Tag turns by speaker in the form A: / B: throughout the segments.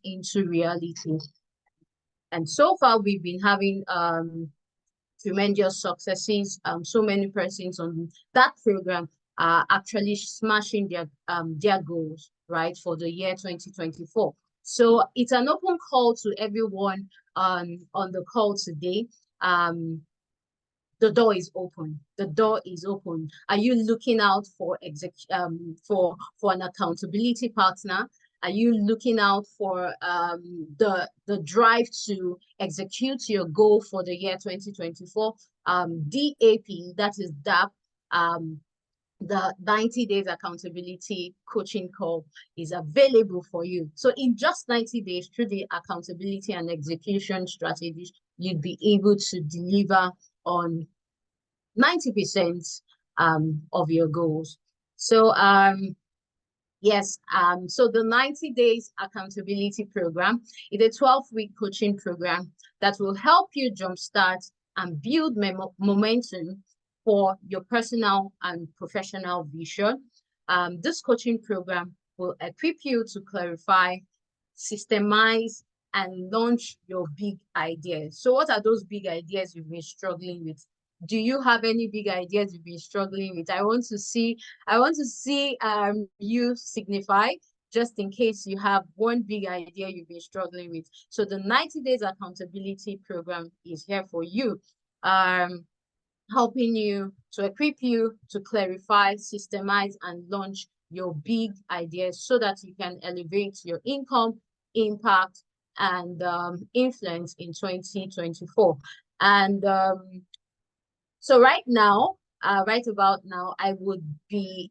A: into reality. And so far, we've been having tremendous successes. So many persons on that program are actually smashing their goals, right, for the year 2024. So it's an open call to everyone on the call today. The door is open. The door is open. Are you looking out for an accountability partner? Are you looking out for the drive to execute your goal for the year 2024? DAP, that is DAP, the 90 days accountability coaching call is available for you. So in just 90 days, through the accountability and execution strategies, you'd be able to deliver on 90% of your goals. So yes, so the 90 days accountability program is a 12-week coaching program that will help you jumpstart and build momentum for your personal and professional vision. This coaching program will equip you to clarify, systemize, and launch your big ideas. So what are those big ideas you've been struggling with? Do you have any big ideas you've been struggling with? I want to see you signify, just in case you have one big idea you've been struggling with. So the 90 days accountability program is here for you, helping you to equip you to clarify, systemize, and launch your big ideas so that you can elevate your income, impact, and influence in 2024. And so right about now, I would be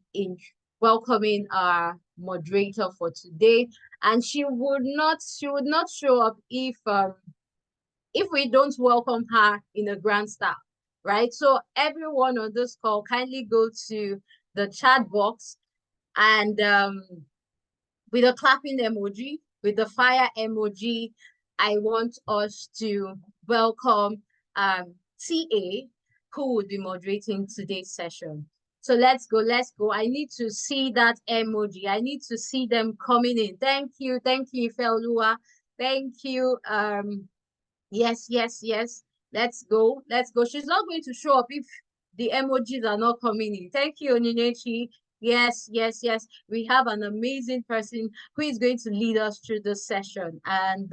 A: welcoming our moderator for today, and she would not show up if we don't welcome her in a grand style, right? So everyone on this call, kindly go to the chat box and with a clapping emoji, with the fire emoji, I want us to welcome TA, who will be moderating today's session. So let's go. I need to see that emoji. I need to see them coming in. Thank you, Ifelua. Thank you. Yes. Let's go. She's not going to show up if the emojis are not coming in. Thank you, Onyinyechi. Yes. We have an amazing person who is going to lead us through this session, and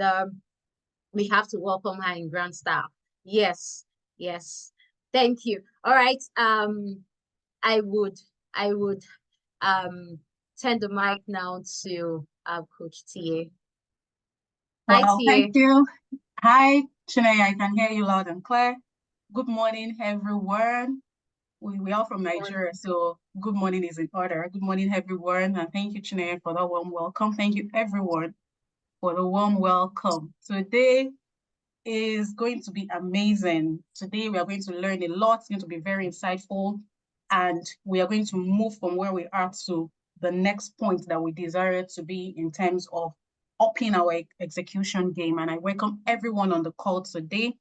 A: we have to welcome her in grand style. Yes. Thank you. All right. I would turn the mic now to Coach TA. Hi,
B: Well,
A: TA.
B: thank you. Hi, Chineye, I can hear you loud and clear. Good morning, everyone. We are from Nigeria, so good morning is in order. Good morning, everyone, and thank you, Chineye, for that warm welcome. Thank you, everyone, for the warm welcome. Today is going to be amazing. Today we are going to learn a lot. It's going to be very insightful, and we are going to move from where we are to the next point that we desire to be in terms of upping our execution game. And I welcome everyone on the call today.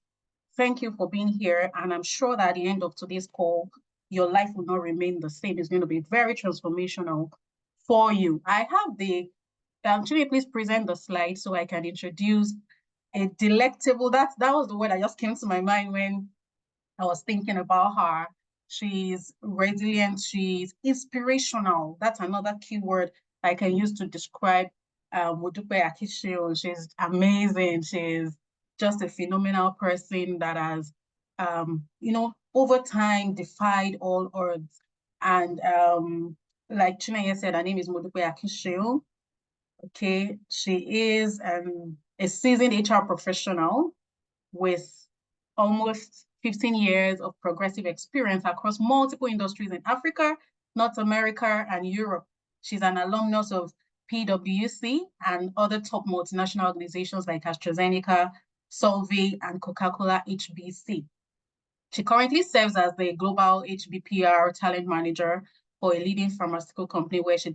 B: Thank you for being here, and I'm sure that at the end of today's call, your life will not remain the same. It's going to be very transformational for you. I have the, actually, please present the slide so I can introduce a delectable, that was the word that just came to my mind when I was thinking about her. She's resilient, she's inspirational. That's another keyword I can use to describe Modupe Akinsiun. She's amazing. She's just a phenomenal person that has, over time defied all odds. And like Chineye said, her name is Modupe Akinsiun. Okay, she is a seasoned HR professional with almost 15 years of progressive experience across multiple industries in Africa, North America, and Europe. She's an alumnus of PwC and other top multinational organizations like AstraZeneca, Solvay, and Coca-Cola HBC. She currently serves as the Global HBPR Talent Manager for a leading pharmaceutical company where she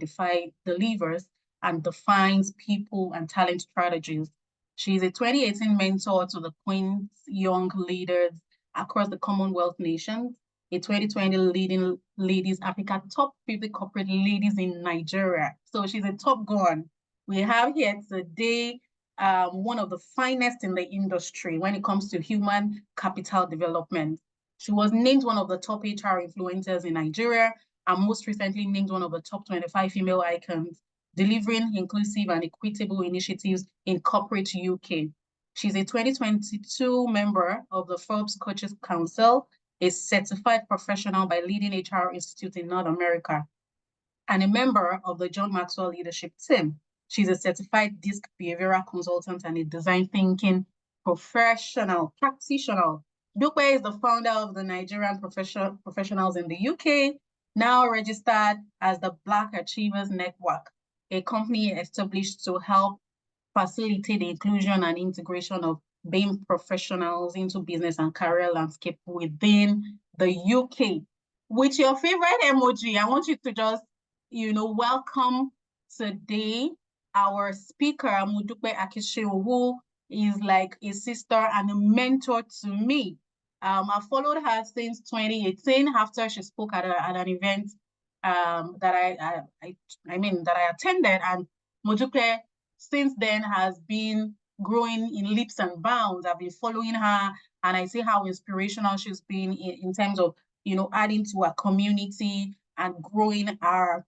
B: delivers and defines people and talent strategies. She is a 2018 mentor to the Queen's Young Leaders across the Commonwealth nations, a 2020 Leading Ladies Africa Top 50 Corporate Ladies in Nigeria. So she's a top gun. We have here today one of the finest in the industry when it comes to human capital development. She was named one of the top HR influencers in Nigeria, and most recently named one of the top 25 female icons, delivering inclusive and equitable initiatives in corporate UK. She's a 2022 member of the Forbes Coaches Council, a certified professional by leading HR Institute in North America, and a member of the John Maxwell Leadership Team. She's a certified DISC behavioral consultant and a design thinking professional, practitioner. Dupe is the founder of the Nigerian Professionals in the UK, now registered as the Black Achievers Network, a company established to help facilitate the inclusion and integration of BAME professionals into business and career landscape within the UK. With your favorite emoji, I want you to just, welcome today our speaker, Modupe Akinsiun, who is like a sister and a mentor to me. I followed her since 2018 after she spoke at an event that I attended, and Modupe since then has been growing in leaps and bounds. I've been following her, and I see how inspirational she's been in terms of, adding to our community and growing our,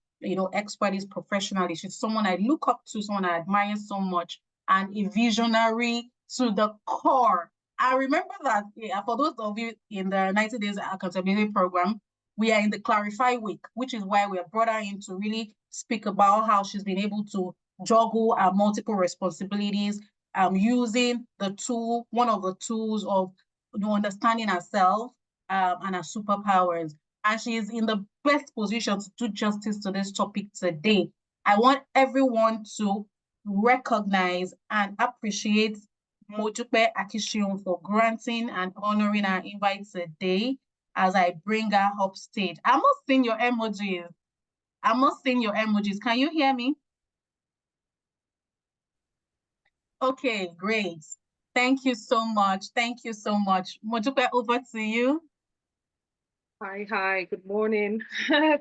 B: expertise professionally. She's someone I look up to, someone I admire so much, and a visionary to the core. I remember that for those of you in the 90 Days Accountability Program, we are in the Clarify Week, which is why we have brought her in to really speak about how she's been able to juggle our multiple responsibilities, using the tool, one of the tools of understanding herself and her superpowers. And she is in the best position to do justice to this topic today. I want everyone to recognize and appreciate Modupe Akinsiun for granting and honoring our invite today as I bring her up stage. I must sing your emojis. Can you hear me? Okay, great. Thank you so much. Modupe, over to you.
C: Hi, good morning.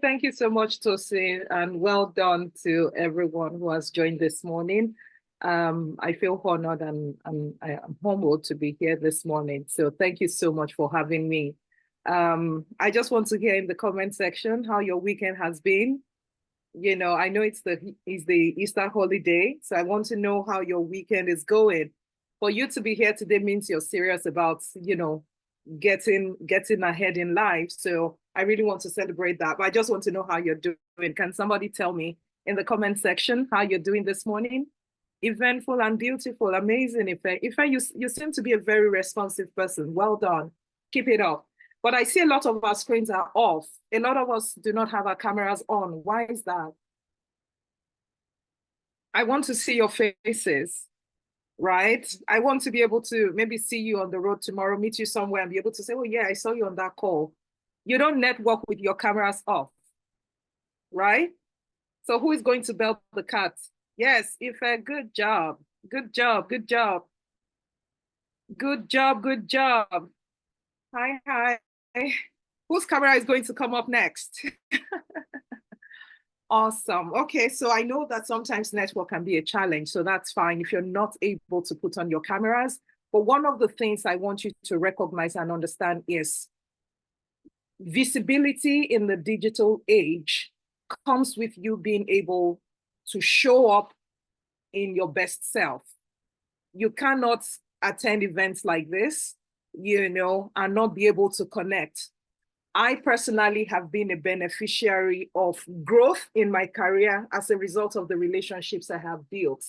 C: Thank you so much, Tosin, and well done to everyone who has joined this morning. I feel honored and I am humbled to be here this morning. So thank you so much for having me. I just want to hear in the comment section how your weekend has been. I know it's the Easter holiday, so I want to know how your weekend is going. For you to be here today means you're serious about, getting ahead in life. So I really want to celebrate that. But I just want to know how you're doing. Can somebody tell me in the comment section how you're doing this morning? Eventful and beautiful, amazing. Ife, you seem to be a very responsive person. Well done. Keep it up. But I see a lot of our screens are off. A lot of us do not have our cameras on. Why is that? I want to see your faces, right? I want to be able to maybe see you on the road tomorrow, meet you somewhere and be able to say, oh yeah, I saw you on that call. You don't network with your cameras off, right? So who is going to belt the cat? Yes, Ife, good job. Good job. Hi. Whose camera is going to come up next? Awesome. Okay, so I know that sometimes network can be a challenge, so that's fine if you're not able to put on your cameras. But one of the things I want you to recognize and understand is visibility in the digital age comes with you being able to show up in your best self. You cannot attend events like this, and not be able to connect. I personally have been a beneficiary of growth in my career as a result of the relationships I have built.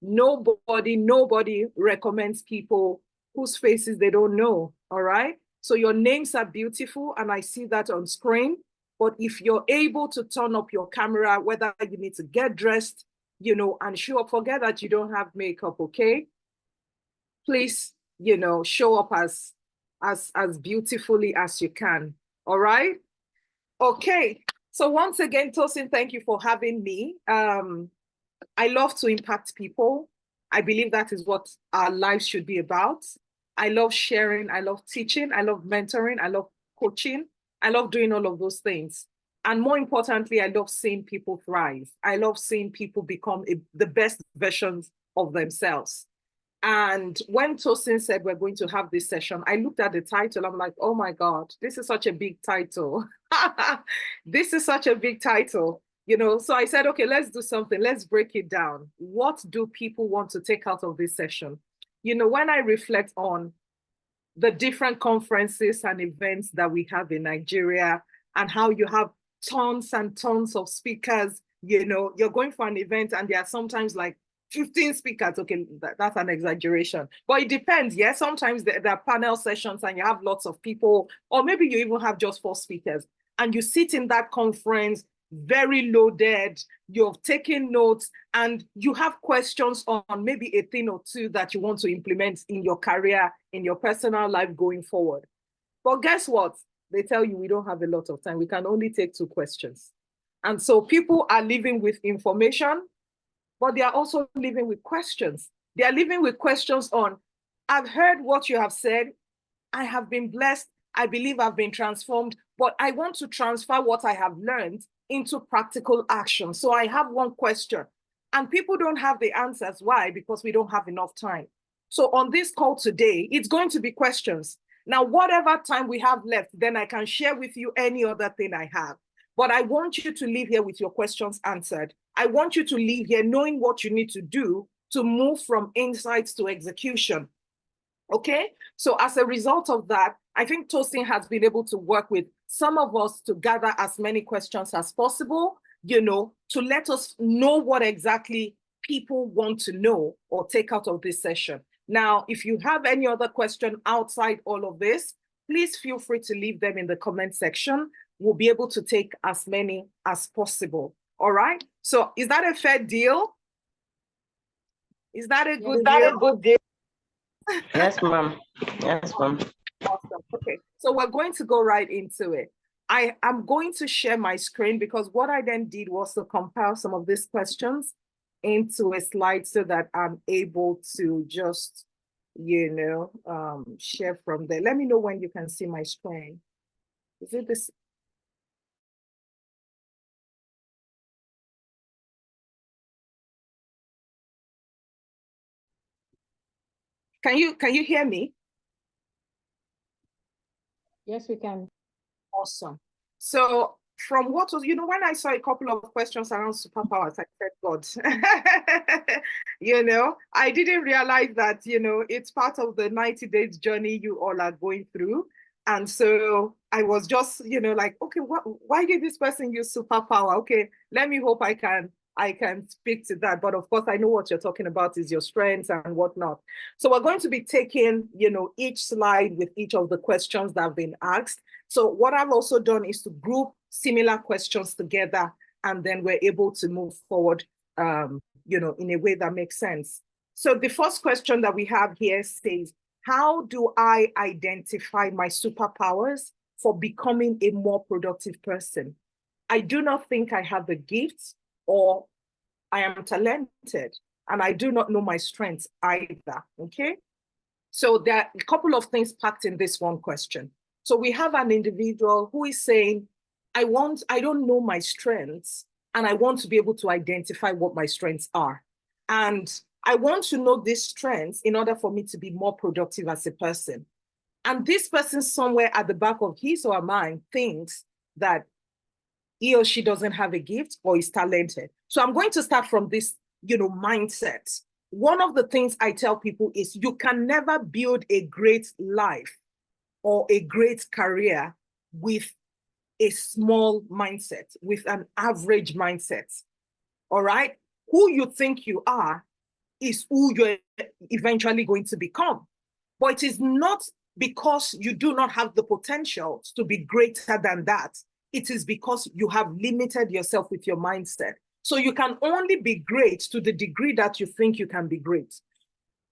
C: Nobody recommends people whose faces they don't know, all right? So your names are beautiful and I see that on screen, but if you're able to turn up your camera, whether you need to get dressed, and show up, forget that you don't have makeup, okay? Please, show up as beautifully as you can. All right. Okay. So once again, Tosin, thank you for having me. I love to impact people. I believe that is what our lives should be about. I love sharing. I love teaching. I love mentoring. I love coaching. I love doing all of those things. And more importantly, I love seeing people thrive. I love seeing people become the best versions of themselves. And when Tosin said we're going to have this session, I looked at the title. I'm like, oh my God, this is such a big title. This is such a big title, you know. So I said, okay, let's do something. Let's break it down. What do people want to take out of this session? You know, when I reflect on the different conferences and events that we have in Nigeria and how you have tons and tons of speakers, you know, you're going for an event and there are sometimes like 15 speakers. Okay, that's an exaggeration, but it depends. Yeah, sometimes there are panel sessions and you have lots of people, or maybe you even have just 4 speakers and you sit in that conference very loaded, you've taken notes and you have questions on maybe a thing or two that you want to implement in your career, in your personal life going forward. But guess what? They tell you we don't have a lot of time. We can only take 2 questions. And so people are living with information, but they are also living with questions. They are living with questions on, I've heard what you have said. I have been blessed. I believe I've been transformed, but I want to transfer what I have learned into practical action. So I have one question and people don't have the answers. Why? Because we don't have enough time. So on this call today, it's going to be questions. Now, whatever time we have left, then I can share with you any other thing I have. But I want you to leave here with your questions answered. I want you to leave here knowing what you need to do to move from insights to execution. Okay, so as a result of that, I think Tosin has been able to work with some of us to gather as many questions as possible, you know, to let us know what exactly people want to know or take out of this session. Now, if you have any other question outside all of this, please feel free to leave them in the comment section. We'll be able to take as many as possible. All right, so is that a fair deal? Is that a good deal?
D: Yes, ma'am. Yes, ma'am.
C: Awesome. Okay, so we're going to go right into it. I am going to share my screen because what I then did was to compile some of these questions into a slide so that I'm able to just, you know, share from there. Let me know when you can see my screen. Is it this? Can you hear me?
A: Yes, we can.
C: Awesome. So from what was, you know, when I saw a couple of questions around superpowers, I said, God, you know, I didn't realize that, you know, it's part of the 90 days journey you all are going through. And so I was just, you know, like, okay, why did this person use superpower? Okay, let me hope I can speak to that. But of course, I know what you're talking about is your strengths and whatnot. So we're going to be taking, you know, each slide with each of the questions that have been asked. So what I've also done is to group similar questions together, and then we're able to move forward, you know, in a way that makes sense. So the first question that we have here says, how do I identify my superpowers for becoming a more productive person? I do not think I have the gifts or I am talented, and I do not know my strengths either, okay? So there are a couple of things packed in this one question. So we have an individual who is saying, I don't know my strengths, and I want to be able to identify what my strengths are. And I want to know these strengths in order for me to be more productive as a person. And this person somewhere at the back of his or her mind thinks that he or she doesn't have a gift or is talented. So I'm going to start from this, you know, mindset. One of the things I tell people is you can never build a great life or a great career with a small mindset, with an average mindset. All right? Who you think you are is who you're eventually going to become. But it is not because you do not have the potential to be greater than that. It is because you have limited yourself with your mindset. So you can only be great to the degree that you think you can be great.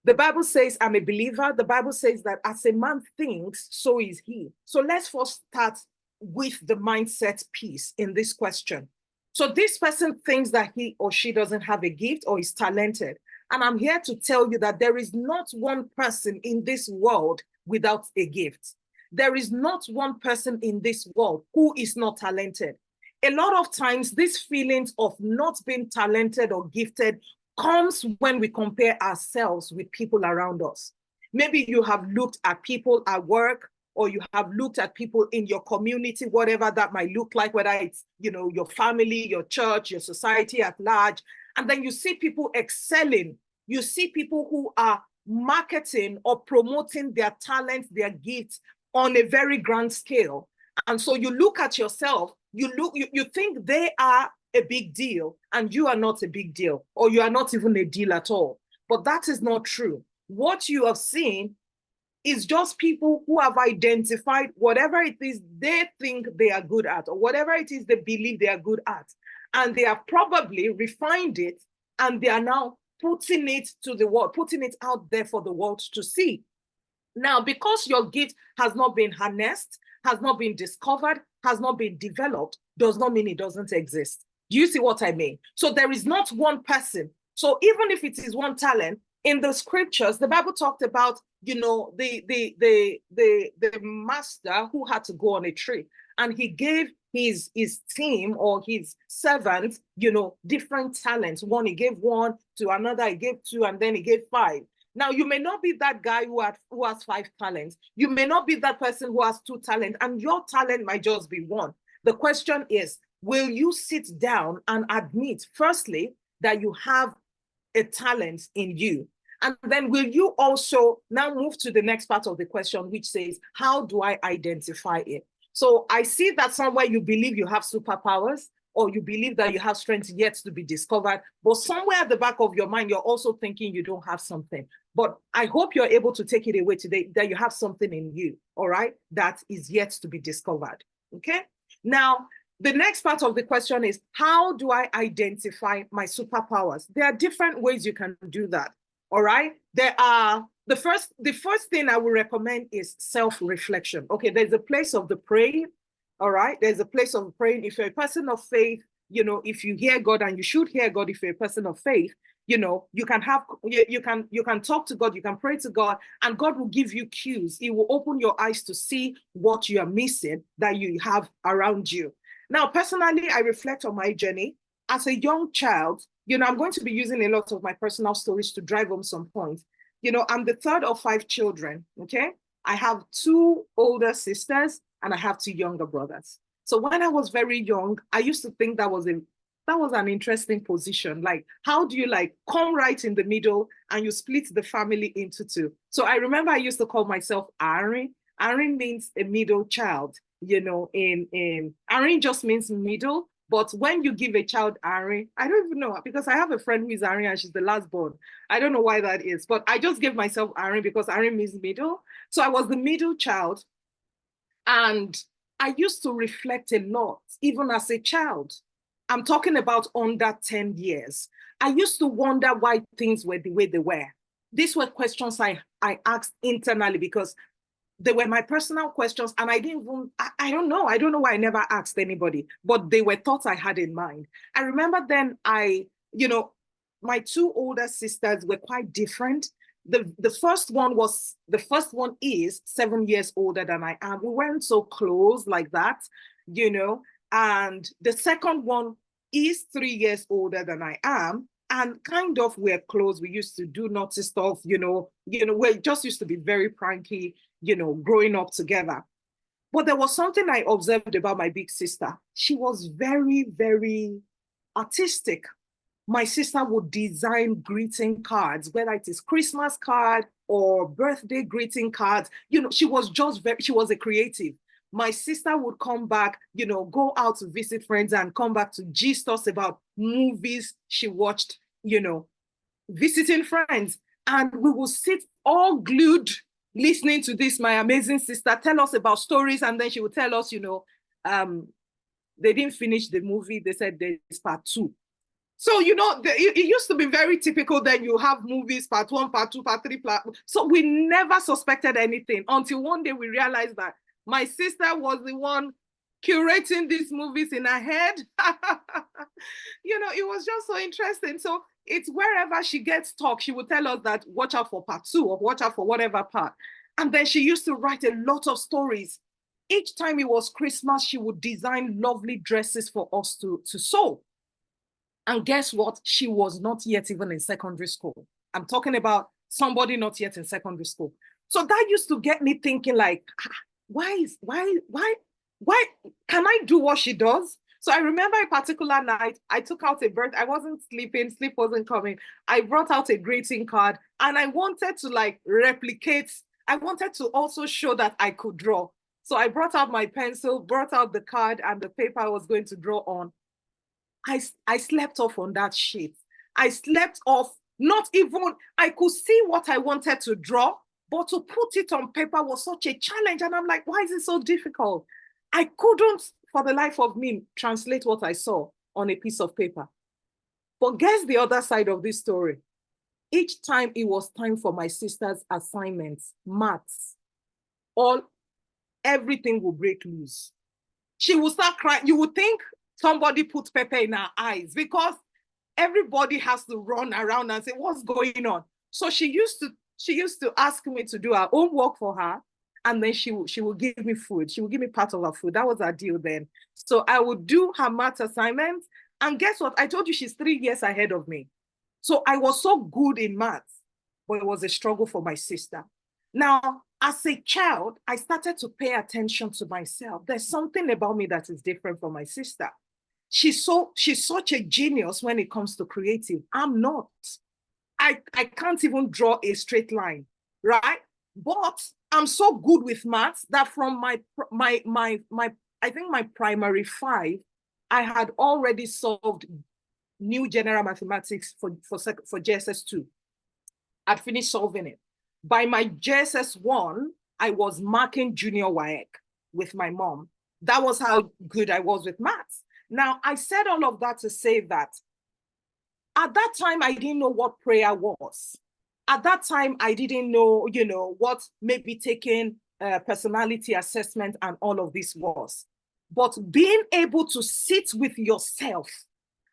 C: The Bible says, I'm a believer. The Bible says that as a man thinks, so is he. So let's first start with the mindset piece in this question. So this person thinks that he or she doesn't have a gift or is talented. And I'm here to tell you that there is not one person in this world without a gift. There is not one person in this world who is not talented. A lot of times, these feelings of not being talented or gifted comes when we compare ourselves with people around us. Maybe you have looked at people at work, or you have looked at people in your community, whatever that might look like, whether it's, your family, your church, your society at large, and then you see people excelling. You see people who are marketing or promoting their talents, their gifts on a very grand scale. And so you look at yourself, you think they are a big deal and you are not a big deal, or you are not even a deal at all. But that is not true. What you have seen is just people who have identified whatever it is they think they are good at, or whatever it is they believe they are good at. And they have probably refined it, and they are now putting it to the world, putting it out there for the world to see. Now, because your gift has not been harnessed, has not been discovered, has not been developed, does not mean it doesn't exist. Do you see what I mean? So there is not one person. So even if it is one talent, in the scriptures, the Bible talked about, the master who had to go on a trip, and he gave his team or his servants, different talents. One, he gave one, to another, he gave two, and then he gave five. Now, you may not be that guy who has 5 talents. You may not be that person who has 2 talents, and your talent might just be 1. The question is, will you sit down and admit, firstly, that you have a talent in you? And then will you also now move to the next part of the question, which says, how do I identify it? So I see that somewhere you believe you have superpowers, or you believe that you have strength yet to be discovered, but somewhere at the back of your mind, you're also thinking you don't have something. But I hope you're able to take it away today, that you have something in you, all right, that is yet to be discovered, okay? Now, the next part of the question is, how do I identify my superpowers? There are different ways you can do that, all right? There are, the first thing I would recommend is self-reflection. Okay, there's a place of the praying, all right? There's a place of praying. If you're a person of faith, if you hear God, and you should hear God if you're a person of faith, you can talk to God, you can pray to God, and God will give you cues. He will open your eyes to see what you are missing that you have around you. Now, personally, I reflect on my journey. As a young child, I'm going to be using a lot of my personal stories to drive home some points. I'm the third of 5 children, okay? I have 2 older sisters and I have 2 younger brothers. So when I was very young, I used to think that was an interesting position. Like, how do you come right in the middle and you split the family into 2? So I remember I used to call myself Ari. Ari means a middle child. Ari just means middle. But when you give a child Ari, I don't even know, because I have a friend who is Ari and she's the last born. I don't know why that is, but I just gave myself Ari because Ari means middle. So I was the middle child. And I used to reflect a lot, even as a child. I'm talking about under 10 years. I used to wonder why things were the way they were. These were questions I asked internally, because they were my personal questions, and I don't know why I never asked anybody, but they were thoughts I had in mind. I remember then my 2 older sisters were quite different. The first one is 7 years older than I am. We weren't so close like that, and the second one is 3 years older than I am. And kind of we're close. We used to do naughty stuff, we just used to be very pranky, growing up together. But there was something I observed about my big sister. She was very, very artistic. My sister would design greeting cards, whether it is Christmas card or birthday greeting cards. She was a creative. My sister would come back, go out to visit friends and come back to gist us about movies she watched, visiting friends. And we will sit all glued listening to this, my amazing sister, tell us about stories. And then she would tell us, they didn't finish the movie. They said there's part 2. So, it used to be very typical. Then you have movies, part 1, part 2, part 3. So we never suspected anything until one day we realized that my sister was the one curating these movies in her head. It was just so interesting. So it's wherever she gets talk, she would tell us that watch out for part 2 or watch out for whatever part. And then she used to write a lot of stories. Each time it was Christmas, she would design lovely dresses for us to sew. And guess what? She was not yet even in secondary school. I'm talking about somebody not yet in secondary school. So that used to get me thinking like, why can I do what she does? So I remember a particular night, I took out a birth. I wasn't sleeping, sleep wasn't coming. I brought out a greeting card and I wanted to like replicate. I wanted to also show that I could draw. So I brought out my pencil, brought out the card and the paper I was going to draw on. I slept off on that sheet. I slept off, not even, I could see what I wanted to draw, but to put it on paper was such a challenge. And I'm like, why is it so difficult? I couldn't, for the life of me, translate what I saw on a piece of paper. But guess the other side of this story. Each time it was time for my sister's assignments, maths, everything will break loose. She will start crying. You would think somebody put pepper in her eyes because everybody has to run around and say, what's going on? So she used to ask me to do her own work for her. And then she will give me food. She will give me part of her food. That was our deal then. So I would do her math assignments. And guess what? I told you she's 3 years ahead of me. So I was so good in maths, but it was a struggle for my sister. Now, as a child, I started to pay attention to myself. There's something about me that is different from my sister. She's such a genius when it comes to creative. I'm not. I can't even draw a straight line, right? But I'm so good with maths that from my I think my primary 5, I had already solved new general mathematics for JSS2. I'd finished solving it. By my JSS1, I was marking junior WAEC with my mom. That was how good I was with maths. Now, I said all of that to say that at that time, I didn't know what prayer was. At that time, I didn't know, what maybe taking personality assessment and all of this was. But being able to sit with yourself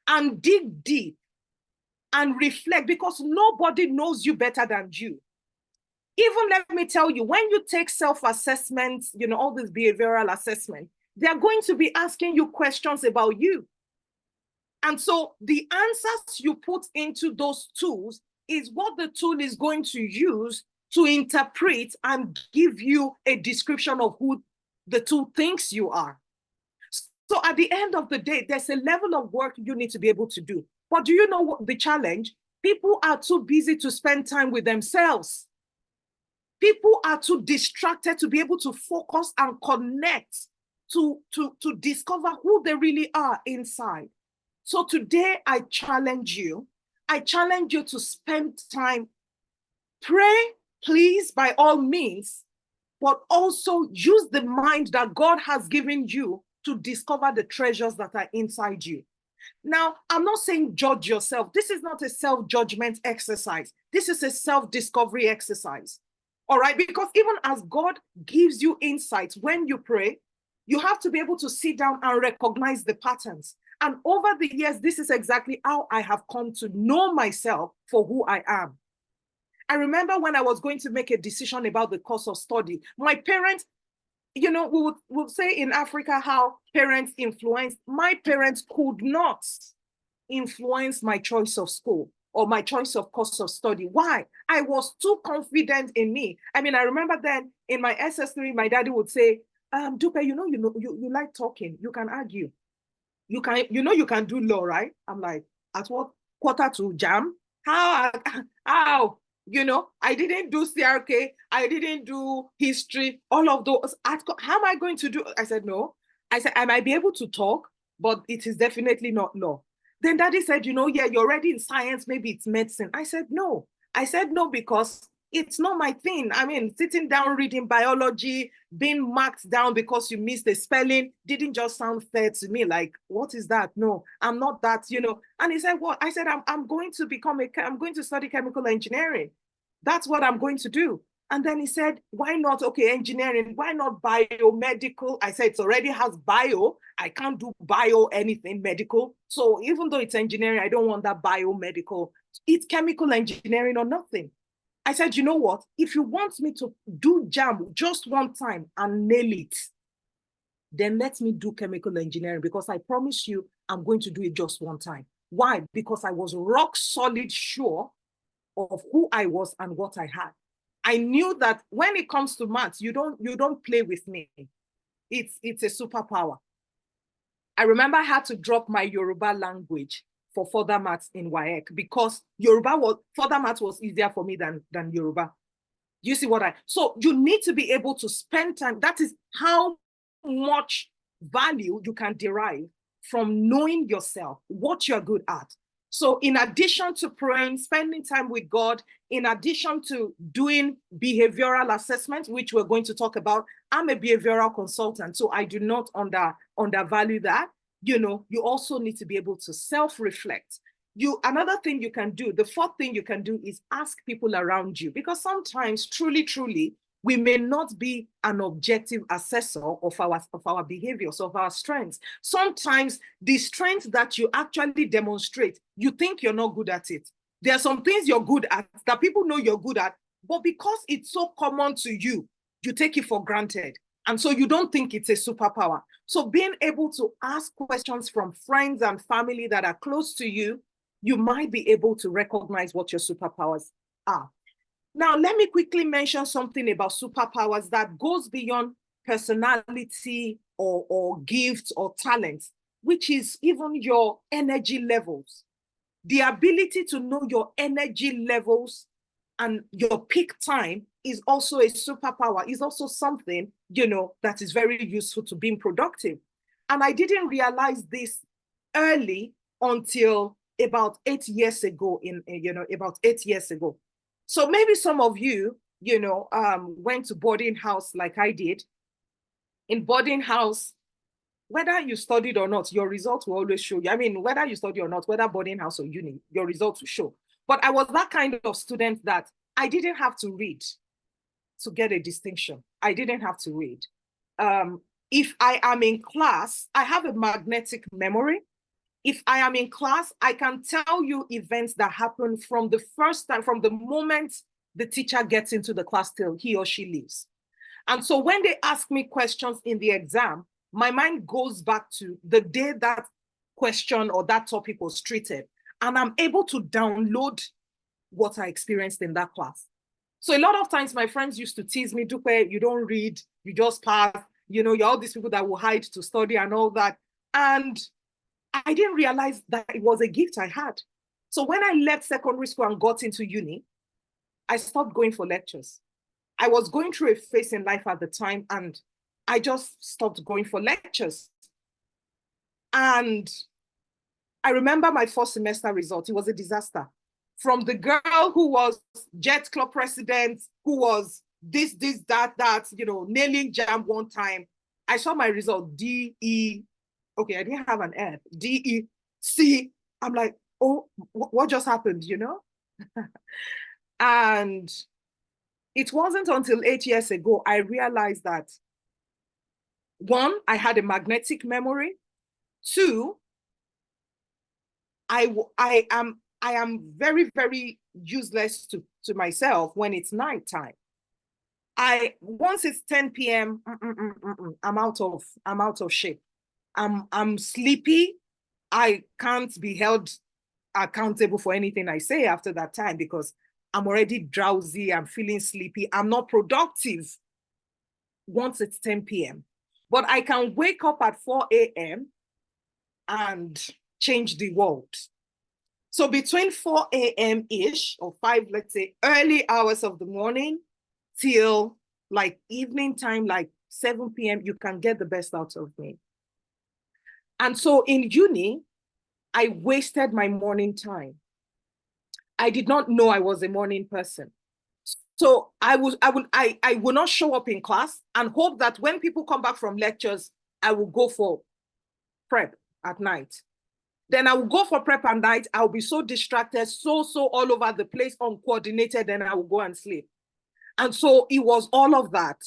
C: and dig deep and reflect, because nobody knows you better than you. Even let me tell you, when you take self-assessments, all this behavioral assessment, they're going to be asking you questions about you. And so the answers you put into those tools is what the tool is going to use to interpret and give you a description of who the tool thinks you are. So at the end of the day, there's a level of work you need to be able to do. But do you know what the challenge? People are too busy to spend time with themselves. People are too distracted to be able to focus and connect to discover who they really are inside. So today I challenge you. I challenge you to spend time, pray, please, by all means, but also use the mind that God has given you to discover the treasures that are inside you. Now, I'm not saying judge yourself. This is not a self-judgment exercise. This is a self-discovery exercise. All right, because even as God gives you insights when you pray, you have to be able to sit down and recognize the patterns. And over the years, this is exactly how I have come to know myself for who I am. I remember when I was going to make a decision about the course of study, my parents, we would say in Africa how parents influence. My parents could not influence my choice of school or my choice of course of study. Why? I was too confident in me. I mean, I remember then in my SS3, my daddy would say, Dupe, you like talking, you can argue. You can do law, right? I'm like, at what quarter to jam? How? I didn't do CRK. I didn't do history. All of those. How am I going to do? I said, no. I said, I might be able to talk, but it is definitely not law. Then daddy said, yeah, you're already in science. Maybe it's medicine. I said, no. I said, no, because it's not my thing. I mean, sitting down, reading biology, being marked down because you missed the spelling didn't just sound fair to me. Like, what is that? No, I'm not that, And he said, what? I said, I'm going to study chemical engineering. That's what I'm going to do. And then he said, why not? Okay, engineering, why not biomedical? I said, it already has bio. I can't do bio anything medical. So even though it's engineering, I don't want that biomedical. It's chemical engineering or nothing. I said, you know what? If you want me to do JAM just one time and nail it, then let me do chemical engineering, because I promise you, I'm going to do it just one time. Why? Because I was rock solid sure of who I was and what I had. I knew that when it comes to maths, you don't play with me. It's a superpower. I remember I had to drop my Yoruba language for further maths in WAEC because further maths was easier for me than Yoruba. You see what so you need to be able to spend time. That is how much value you can derive from knowing yourself, what you're good at. So in addition to praying, spending time with God, in addition to doing behavioral assessment, which we're going to talk about, I'm a behavioral consultant, so I do not undervalue that. You also need to be able to self-reflect. Another thing you can do, the fourth thing you can do is ask people around you, because sometimes truly, we may not be an objective assessor of our behaviors, of our strengths. Sometimes the strengths that you actually demonstrate, you think you're not good at it. There are some things you're good at that people know you're good at, but because it's so common to you, you take it for granted. And so you don't think it's a superpower. So being able to ask questions from friends and family that are close to you, you might be able to recognize what your superpowers are. Now, let me quickly mention something about superpowers that goes beyond personality or gifts or talents, which is even your energy levels. The ability to know your energy levels and your peak time is also a superpower, is also something, that is very useful to being productive. And I didn't realize this early until about 8 years ago, about 8 years ago. So maybe some of you, went to boarding house like I did. In boarding house, whether you studied or not, your results will always show you. I mean, whether you study or not, whether boarding house or uni, your results will show. But I was that kind of student that I didn't have to read to get a distinction. I didn't have to read. If I am in class, I have a magnetic memory. If I am in class, I can tell you events that happen from the first time, from the moment the teacher gets into the class till he or she leaves. And so when they ask me questions in the exam, my mind goes back to the day that question or that topic was treated, and I'm able to download what I experienced in that class. So a lot of times my friends used to tease me, Dupe, you don't read, you just pass, you're all these people that will hide to study and all that. And I didn't realize that it was a gift I had. So when I left secondary school and got into uni, I stopped going for lectures. I was going through a phase in life at the time, and I just stopped going for lectures. And I remember my first semester result. It was a disaster. From the girl who was Jet Club president, who was this, that, nailing jam one time, I saw my result, D-E, okay, I didn't have an F, D-E-C. I'm like, oh, what just happened, And it wasn't until 8 years ago I realized that, one, I had a magnetic memory. Two, I am very, very useless to myself when it's nighttime. Once it's 10 p.m., I'm out of shape. I'm sleepy. I can't be held accountable for anything I say after that time because I'm already drowsy. I'm feeling sleepy. I'm not productive once it's 10 p.m. But I can wake up at 4 a.m. and change the world. So between 4 a.m.-ish or 5, let's say, early hours of the morning till like evening time, like 7 p.m., you can get the best out of me. And so in uni, I wasted my morning time. I did not know I was a morning person. So I will not show up in class and hope that when people come back from lectures, I will go for prep at night. Then I will go for prep at night. I'll be so distracted, so all over the place, uncoordinated, and I will go and sleep. And so it was all of that.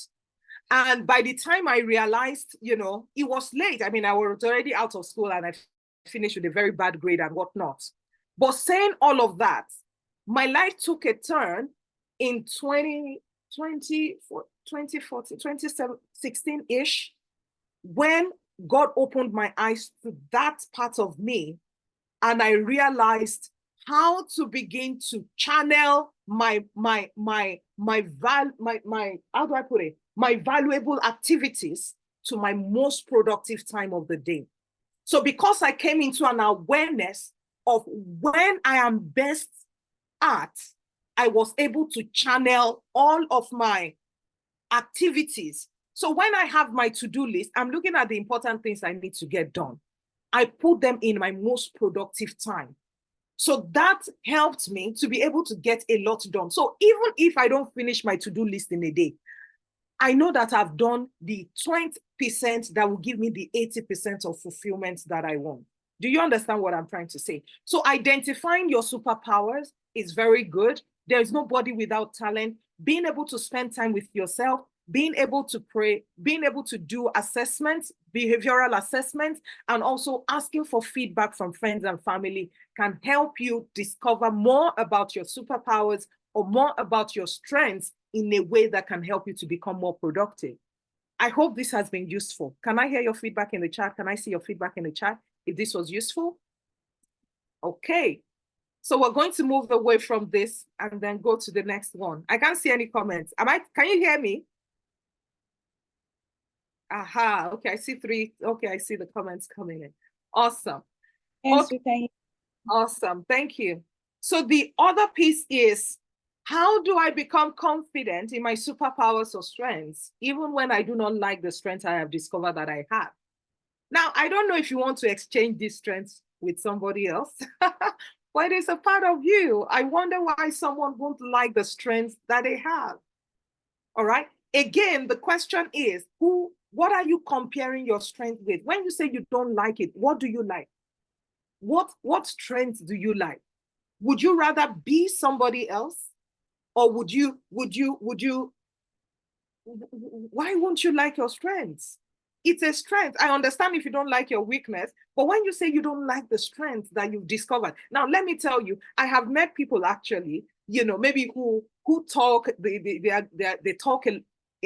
C: And by the time I realized, it was late. I mean, I was already out of school and I finished with a very bad grade and whatnot. But saying all of that, my life took a turn in 2016-ish, when God opened my eyes to that part of me and I realized how to begin to channel my how do I put it? My valuable activities to my most productive time of the day. So because I came into an awareness of when I am best at, I was able to channel all of my activities. So when I have my to-do list, I'm looking at the important things I need to get done. I put them in my most productive time. So that helped me to be able to get a lot done. So even if I don't finish my to-do list in a day, I know that I've done the 20% that will give me the 80% of fulfillment that I want. Do you understand what I'm trying to say? So identifying your superpowers is very good. There is nobody without talent. Being able to spend time with yourself, being able to pray, being able to do assessments, behavioral assessments, and also asking for feedback from friends and family can help you discover more about your superpowers or more about your strengths in a way that can help you to become more productive. I hope this has been useful. Can I hear your feedback in the chat? Can I see your feedback in the chat if this was useful? Okay. So we're going to move away from this and then go to the next one. I can't see any comments. Can you hear me? Aha, okay, I see 3. Okay, I see the comments coming in. Awesome.
E: Yes,
C: Okay.
E: we can.
C: Awesome, thank you. So the other piece is, how do I become confident in my superpowers or strengths, even when I do not like the strengths I have discovered that I have? Now, I don't know if you want to exchange these strengths with somebody else, but it's a part of you. I wonder why someone won't like the strengths that they have. All right. Again, the question is, what are you comparing your strength with? When you say you don't like it, what do you like? What strengths do you like? Would you rather be somebody else? Or why won't you like your strengths? It's a strength. I understand if you don't like your weakness, but when you say you don't like the strength that you've discovered, now let me tell you, I have met people actually, maybe who talk, they talk a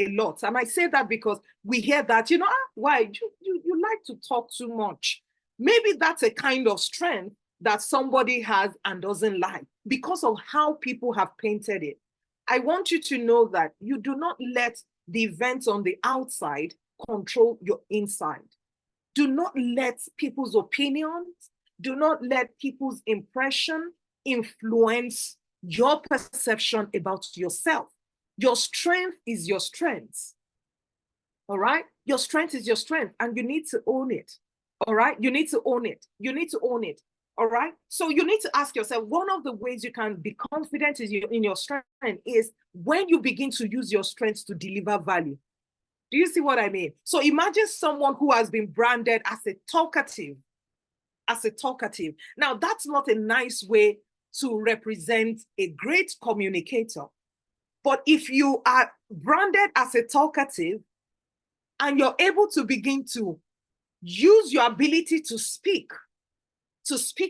C: lot. And I say that because we hear that, why you like to talk too much. Maybe that's a kind of strength that somebody has and doesn't like because of how people have painted it. I want you to know that you do not let the events on the outside control your inside. Do not let people's opinions, do not let people's impression influence your perception about yourself. Your strength is your strength. All right? Your strength is your strength, and you need to own it. All right? You need to own it. You need to own it. All right. So you need to ask yourself, one of the ways you can be confident in your strength is when you begin to use your strengths to deliver value. Do you see what I mean? So imagine someone who has been branded as a talkative. Now, that's not a nice way to represent a great communicator. But if you are branded as a talkative and you're able to begin to use your ability to speak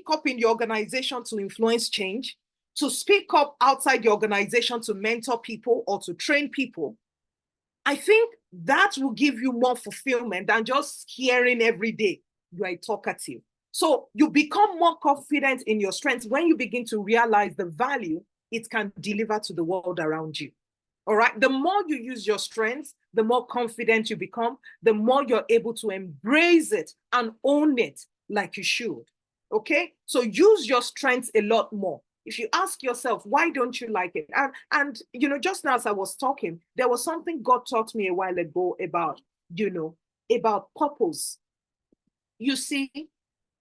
C: up in the organization to influence change, to speak up outside the organization to mentor people or to train people, I think that will give you more fulfillment than just hearing every day you are talkative. So you become more confident in your strengths when you begin to realize the value it can deliver to the world around you. All right. The more you use your strengths, the more confident you become, the more you're able to embrace it and own it like you should. Okay, so use your strengths a lot more. If you ask yourself, why don't you like it? And just now as I was talking, there was something God taught me a while ago about purpose. You see,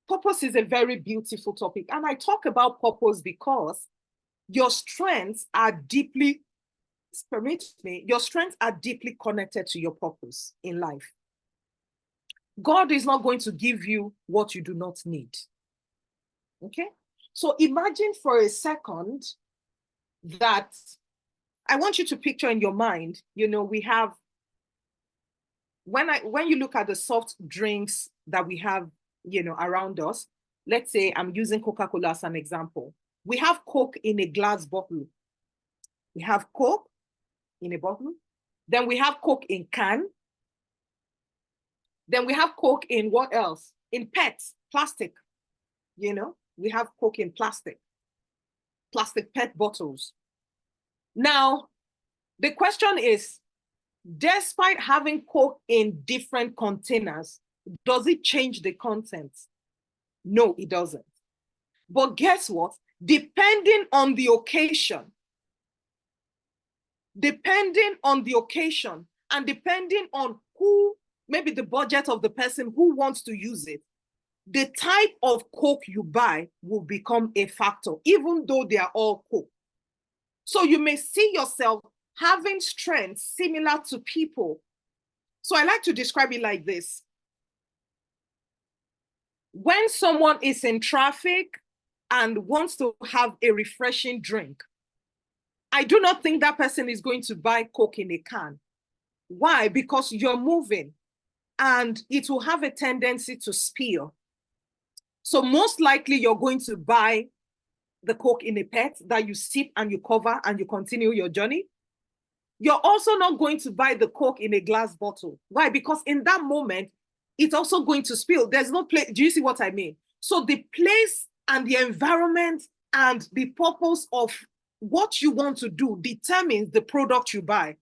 C: purpose is a very beautiful topic. And I talk about purpose because your strengths are deeply, your strengths are deeply connected to your purpose in life. God is not going to give you what you do not need. Okay, so imagine for a second that I want you to picture in your mind, we have, when you look at the soft drinks that we have, around us, let's say I'm using Coca-Cola as an example. We have Coke in a glass bottle. We have Coke in a bottle. Then we have Coke in can. Then we have Coke in what else? In PET, plastic, We have Coke in plastic PET bottles. Now, the question is, despite having Coke in different containers, does it change the content? No, it doesn't. But guess what? Depending on the occasion, and depending on who, maybe the budget of the person who wants to use it, the type of Coke you buy will become a factor, even though they are all Coke. So you may see yourself having strengths similar to people. So I like to describe it like this. When someone is in traffic and wants to have a refreshing drink, I do not think that person is going to buy Coke in a can. Why? Because you're moving and it will have a tendency to spill. So most likely you're going to buy the Coke in a PET that you sip and you cover and you continue your journey. You're also not going to buy the Coke in a glass bottle. Why? Because in that moment, it's also going to spill. There's no place. Do you see what I mean? So the place and the environment and the purpose of what you want to do determines the product you buy.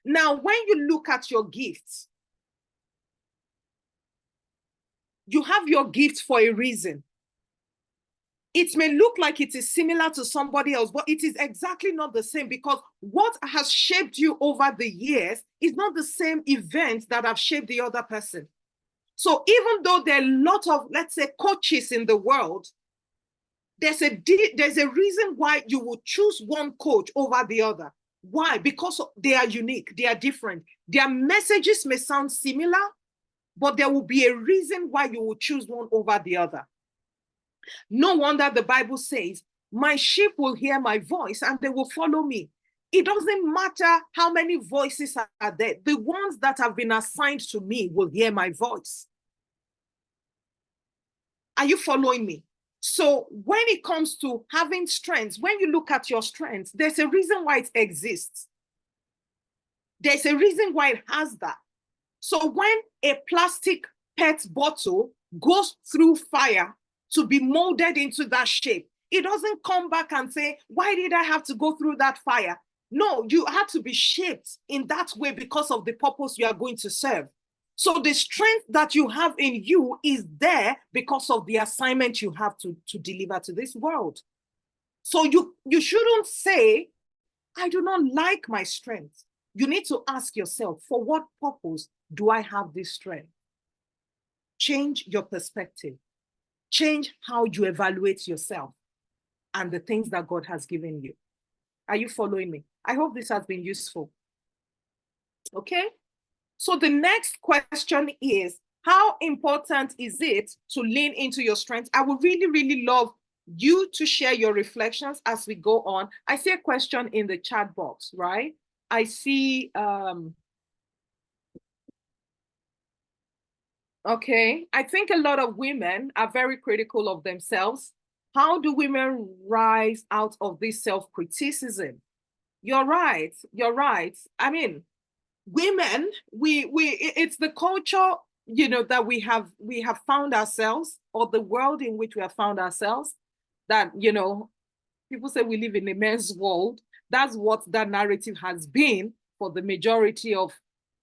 C: Now, when you look at your gifts, you have your gift for a reason. It may look like it is similar to somebody else, but it is exactly not the same, because what has shaped you over the years is not the same events that have shaped the other person. So even though there are a lot of, let's say, coaches in the world, there's a reason why you would choose one coach over the other. Why? Because they are unique, they are different. Their messages may sound similar, but there will be a reason why you will choose one over the other. No wonder the Bible says, my sheep will hear my voice and they will follow me. It doesn't matter how many voices are there. The ones that have been assigned to me will hear my voice. Are you following me? So when it comes to having strengths, when you look at your strengths, there's a reason why it exists. There's a reason why it has that. So when a plastic PET bottle goes through fire to be molded into that shape, it doesn't come back and say, why did I have to go through that fire? No, you had to be shaped in that way because of the purpose you are going to serve. So the strength that you have in you is there because of the assignment you have to deliver to this world. So you shouldn't say, I do not like my strength. You need to ask yourself, for what purpose do I have this strength? Change your perspective. Change how you evaluate yourself and the things that God has given you. Are you following me? I hope this has been useful. Okay? So the next question is, how important is it to lean into your strengths? I would really, really love you to share your reflections as we go on. I see a question in the chat box, right? I see, okay, I think a lot of women are very critical of themselves. How do women rise out of this self-criticism? You're right, you're right. I mean, women, it's the culture, you know, that we have found ourselves, or the world in which we have found ourselves, that, you know, people say we live in a men's world. That's what that narrative has been for the majority of,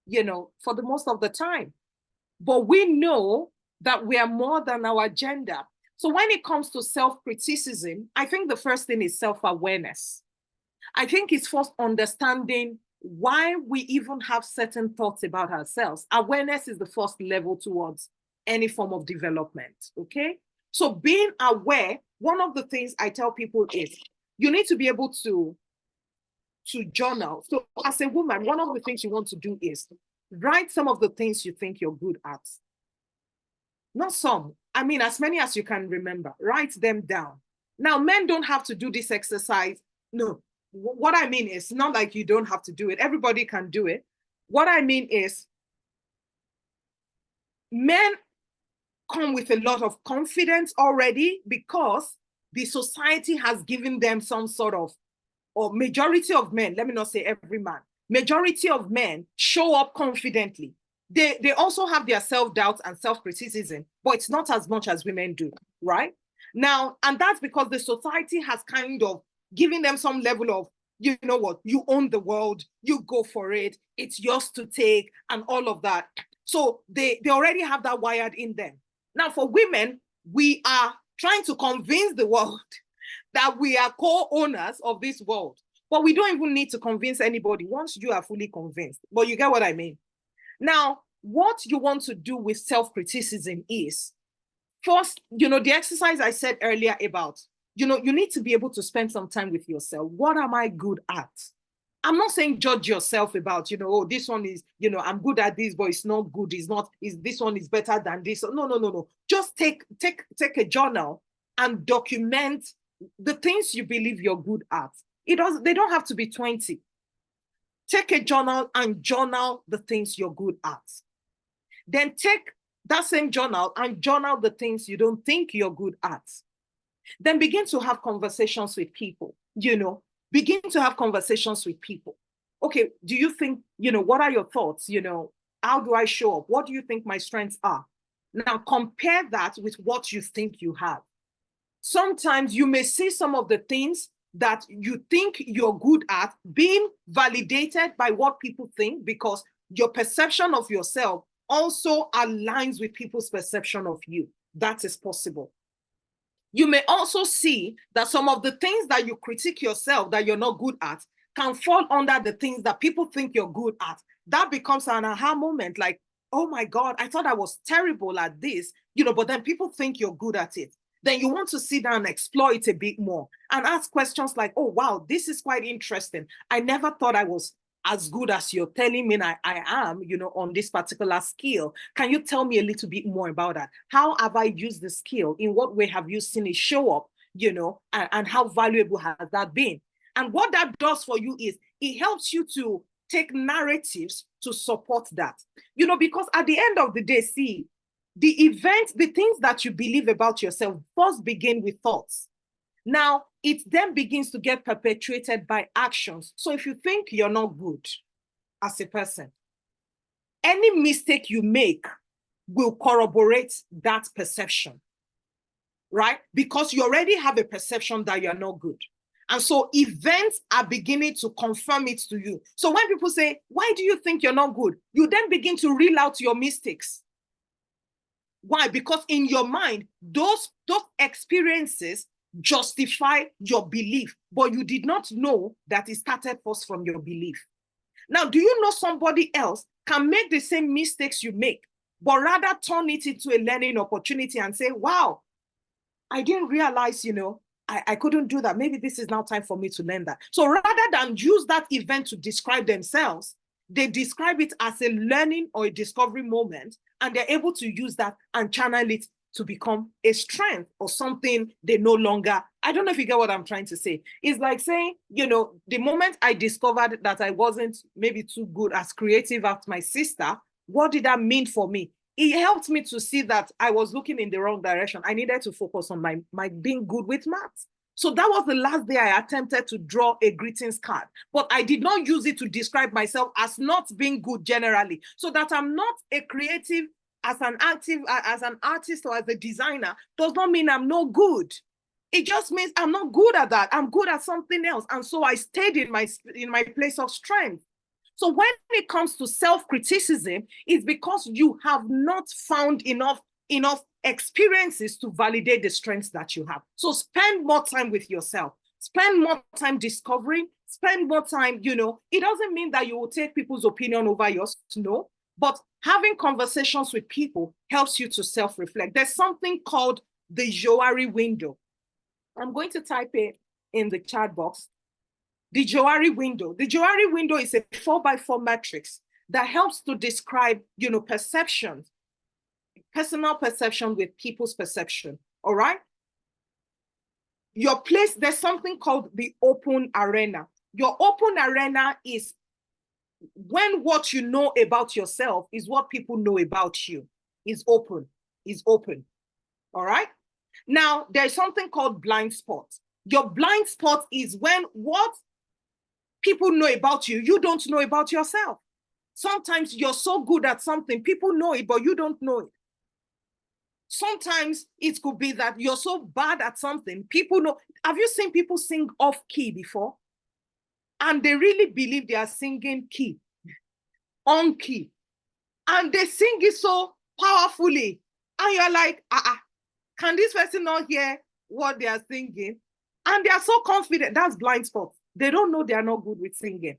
C: you know, for the most of the time. But we know that we are more than our gender. So when it comes to self-criticism, I think the first thing is self-awareness. I think it's first understanding why we even have certain thoughts about ourselves. Awareness is the first level towards any form of development, okay? So being aware, one of the things I tell people is, you need to be able to journal. So as a woman, one of the things you want to do is write some of the things you think you're good at. Not some, I mean, as many as you can remember, write them down. Now, men don't have to do this exercise. No, what I mean is not like you don't have to do it. Everybody can do it. What I mean is men come with a lot of confidence already because the society has given them some sort of, or majority of men, let me not say every man, majority of men show up confidently. They also have their self-doubt and self-criticism, but it's not as much as women do, right? Now, and that's because the society has kind of given them some level of, you know what, you own the world, you go for it, it's yours to take, and all of that. So they already have that wired in them. Now, for women, we are trying to convince the world that we are co-owners of this world. But we don't even need to convince anybody once you are fully convinced. But you get what I mean? Now, what you want to do with self-criticism is, first, you know, the exercise I said earlier about, you know, you need to be able to spend some time with yourself. What am I good at? I'm not saying judge yourself about, you know, oh, this one is, you know, I'm good at this, but it's not good. It's not, this one is better than this. No. Just take a journal and document the things you believe you're good at. They don't have to be 20. Take a journal and journal the things you're good at. Then take that same journal and journal the things you don't think you're good at. Then begin to have conversations with people, you know, begin to have conversations with people. Okay, do you think, you know, what are your thoughts? You know, how do I show up? What do you think my strengths are? Now compare that with what you think you have. Sometimes you may see some of the things that you think you're good at being validated by what people think, because your perception of yourself also aligns with people's perception of you. That is possible. You may also see that some of the things that you critique yourself that you're not good at can fall under the things that people think you're good at. That becomes an aha moment, like, oh my God, I thought I was terrible at this, you know, but then people think you're good at it. Then you want to sit down and explore it a bit more and ask questions like, oh, wow, this is quite interesting. I never thought I was as good as you're telling me I am, you know, on this particular skill. Can you tell me a little bit more about that? How have I used the skill? In what way have you seen it show up, you know, and how valuable has that been? And what that does for you is it helps you to take narratives to support that, you know, because at the end of the day, see, the events, the things that you believe about yourself first begin with thoughts. Now, it then begins to get perpetuated by actions. So if you think you're not good as a person, any mistake you make will corroborate that perception, right? Because you already have a perception that you're not good. And so events are beginning to confirm it to you. So when people say, why do you think you're not good? You then begin to reel out your mistakes. Why? Because in your mind, those experiences justify your belief, but you did not know that it started first from your belief. Now, do you know somebody else can make the same mistakes you make, but rather turn it into a learning opportunity and say, wow, I didn't realize, you know, I couldn't do that. Maybe this is now time for me to learn that. So rather than use that event to describe themselves, they describe it as a learning or a discovery moment, and they're able to use that and channel it to become a strength or something they no longer, I don't know if you get what I'm trying to say. It's like saying, you know, the moment I discovered that I wasn't maybe too good as creative as my sister, what did that mean for me? It helped me to see that I was looking in the wrong direction. I needed to focus on my being good with maths. So that was the last day I attempted to draw a greetings card, but I did not use it to describe myself as not being good generally. So that I'm not a creative as an artist or as a designer does not mean I'm no good. It just means I'm not good at that. I'm good at something else. And so I stayed in my place of strength. So when it comes to self-criticism, it's because you have not found enough experiences to validate the strengths that you have. So spend more time with yourself. Spend more time discovering. Spend more time, you know, it doesn't mean that you will take people's opinion over yours, no. But having conversations with people helps you to self-reflect. There's something called the Johari window. I'm going to type it in the chat box. The Johari window. The Johari window is a 4x4 matrix that helps to describe, you know, perceptions, personal perception with people's perception. All right. Your place, there's something called the open arena. Your open arena is when what you know about yourself is what people know about you. Is open. All right. Now, there's something called blind spot. Your blind spot is when what people know about you, you don't know about yourself. Sometimes you're so good at something, people know it, but you don't know it. Sometimes it could be that you're so bad at something. People know. Have you seen people sing off key before? And they really believe they are singing key, on key. And they sing it so powerfully. And you're like, can this person not hear what they are singing? And they are so confident. That's blind spot. They don't know they are not good with singing.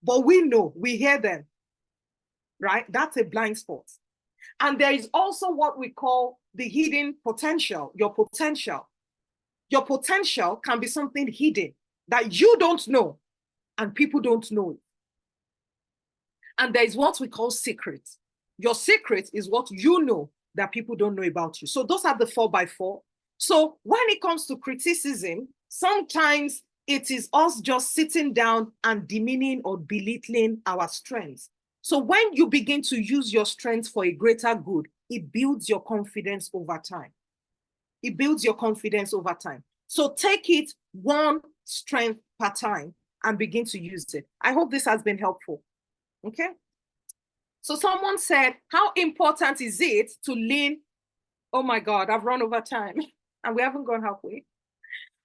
C: But we know, we hear them, right? That's a blind spot. And there is also what we call the hidden potential, your potential. Your potential can be something hidden that you don't know and people don't know. And there is what we call secret. Your secret is what you know that people don't know about you. So those are the 4x4. So when it comes to criticism, sometimes it is us just sitting down and demeaning or belittling our strengths. So when you begin to use your strengths for a greater good, it builds your confidence over time. It builds your confidence over time. So take it one strength per time and begin to use it. I hope this has been helpful. Okay. So someone said, how important is it to lean? Oh my God, I've run over time and we haven't gone halfway.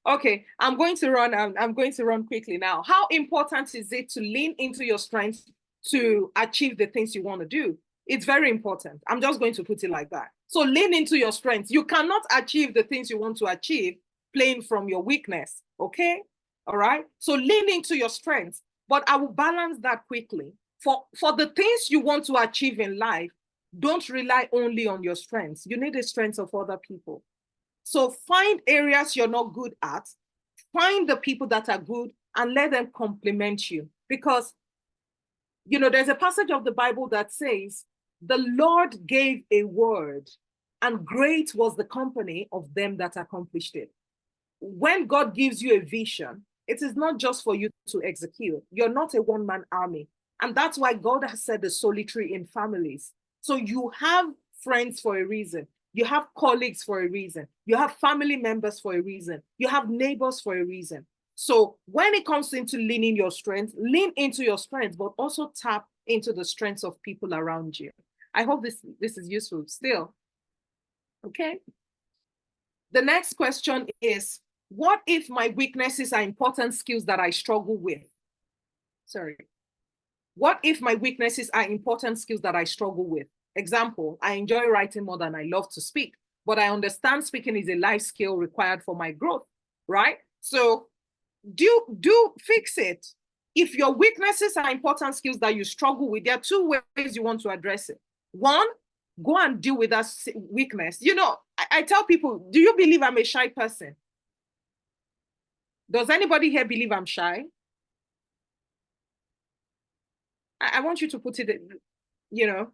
C: Okay, I'm going to run quickly now. How important is it to lean into your strengths to achieve the things you want to do? It's very important. I'm just going to put it like that. So lean into your strengths. You cannot achieve the things you want to achieve playing from your weakness, okay? All right, so lean into your strengths, but I will balance that quickly. For the things you want to achieve in life, don't rely only on your strengths. You need the strengths of other people. So find areas you're not good at, find the people that are good and let them complement you. Because, you know, there's a passage of the Bible that says, the Lord gave a word and great was the company of them that accomplished it. When God gives you a vision, it is not just for you to execute. You're not a one-man army. And that's why God has said the solitary in families. So you have friends for a reason. You have colleagues for a reason. You have family members for a reason. You have neighbors for a reason. So when it comes into leaning your strength, lean into your strength, but also tap into the strengths of people around you. I hope this is useful still. Okay. The next question is, what if my weaknesses are important skills that I struggle with? Sorry. What if my weaknesses are important skills that I struggle with? Example, I enjoy writing more than I love to speak, but I understand speaking is a life skill required for my growth, right? So do fix it. If your weaknesses are important skills that you struggle with, there are two ways you want to address it. One, go and deal with that weakness. You know, I tell people, do you believe I'm a shy person? Does anybody here believe I'm shy? I want you to put it, you know,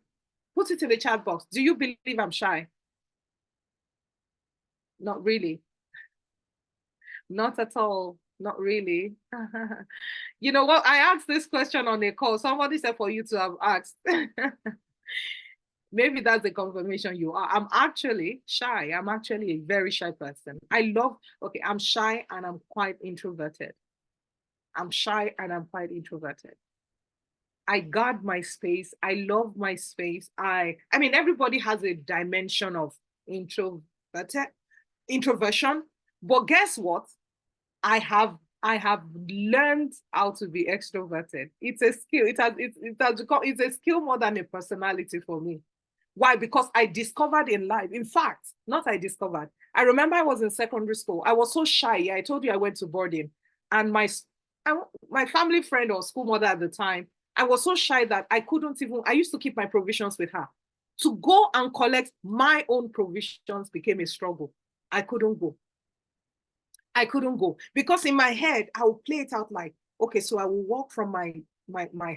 C: put it in the chat box. Do you believe I'm shy? Not really. Not at all. Not really. You know what? I asked this question on a call. Somebody said for you to have asked. Maybe that's the confirmation you are. I'm actually shy. I'm actually a very shy person. I'm shy and I'm quite introverted. I'm shy and I'm quite introverted. I guard my space. I love my space. I mean, everybody has a dimension of introversion, but guess what? I have learned how to be extroverted. It's a skill. It's a skill more than a personality for me. Why? Because I discovered in life. In fact, not I discovered. I remember I was in secondary school. I was so shy. I told you I went to boarding, and my family friend or school mother at the time, I was so shy that I used to keep my provisions with her. To go and collect my own provisions became a struggle. I couldn't go because in my head, I would play it out like, okay, so I will walk from my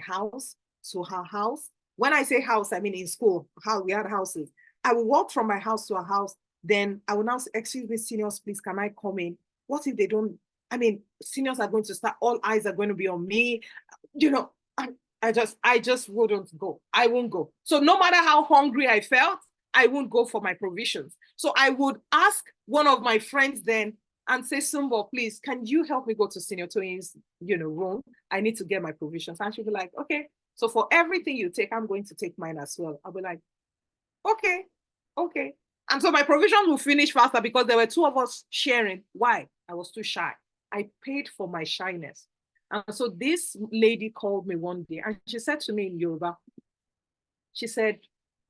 C: house to her house. When I say house, I mean in school, how we had houses. I will walk from my house to her house. Then I will now say, excuse me, seniors, please, can I come in? What if they don't? I mean, seniors are going to start, all eyes are going to be on me. You know, I just wouldn't go. I won't go. So no matter how hungry I felt, I won't go for my provisions. So I would ask one of my friends then and say, Sumbo, please, can you help me go to Senior Toyin's, room? I need to get my provisions. And she'll be like, okay. So for everything you take, I'm going to take mine as well. I'll be like, okay. And so my provisions will finish faster because there were two of us sharing. Why? I was too shy. I paid for my shyness. And so this lady called me one day and she said to me in Yoruba, she said,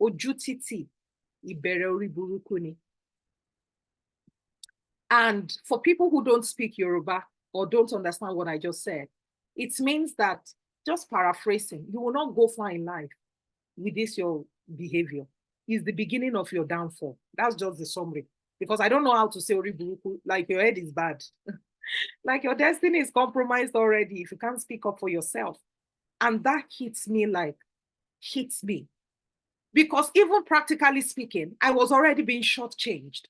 C: Oju titi, ibere ori buruku ni. And for people who don't speak Yoruba or don't understand what I just said, it means that, just paraphrasing, you will not go far in life with this your behavior. It's the beginning of your downfall. That's just the summary. Because I don't know how to say Oriburuku, like your head is bad. Like your destiny is compromised already if you can't speak up for yourself. And that hits me. Because even practically speaking, I was already being shortchanged.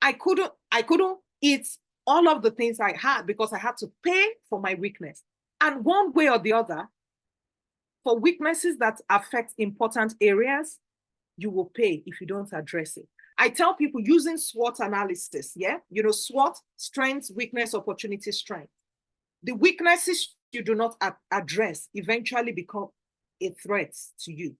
C: I couldn't eat all of the things I had because I had to pay for my weakness. And one way or the other, for weaknesses that affect important areas, you will pay if you don't address it. I tell people using SWOT analysis, SWOT, strengths, weakness, opportunity, strength. The weaknesses you do not address eventually become a threat to you.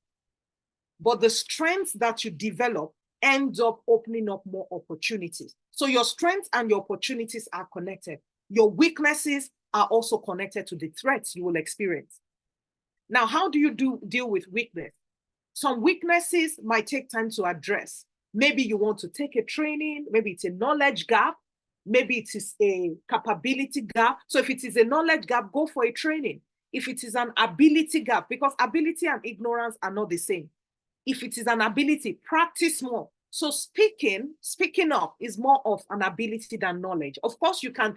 C: But the strengths that you develop end up opening up more opportunities. So your strengths and your opportunities are connected. Your weaknesses are also connected to the threats you will experience. Now, how do you deal with weakness? Some weaknesses might take time to address. Maybe you want to take a training, maybe it's a knowledge gap, maybe it is a capability gap. So if it is a knowledge gap, go for a training. If it is an ability gap, because ability and ignorance are not the same. If it is an ability, practice more. So speaking up is more of an ability than knowledge. Of course, you can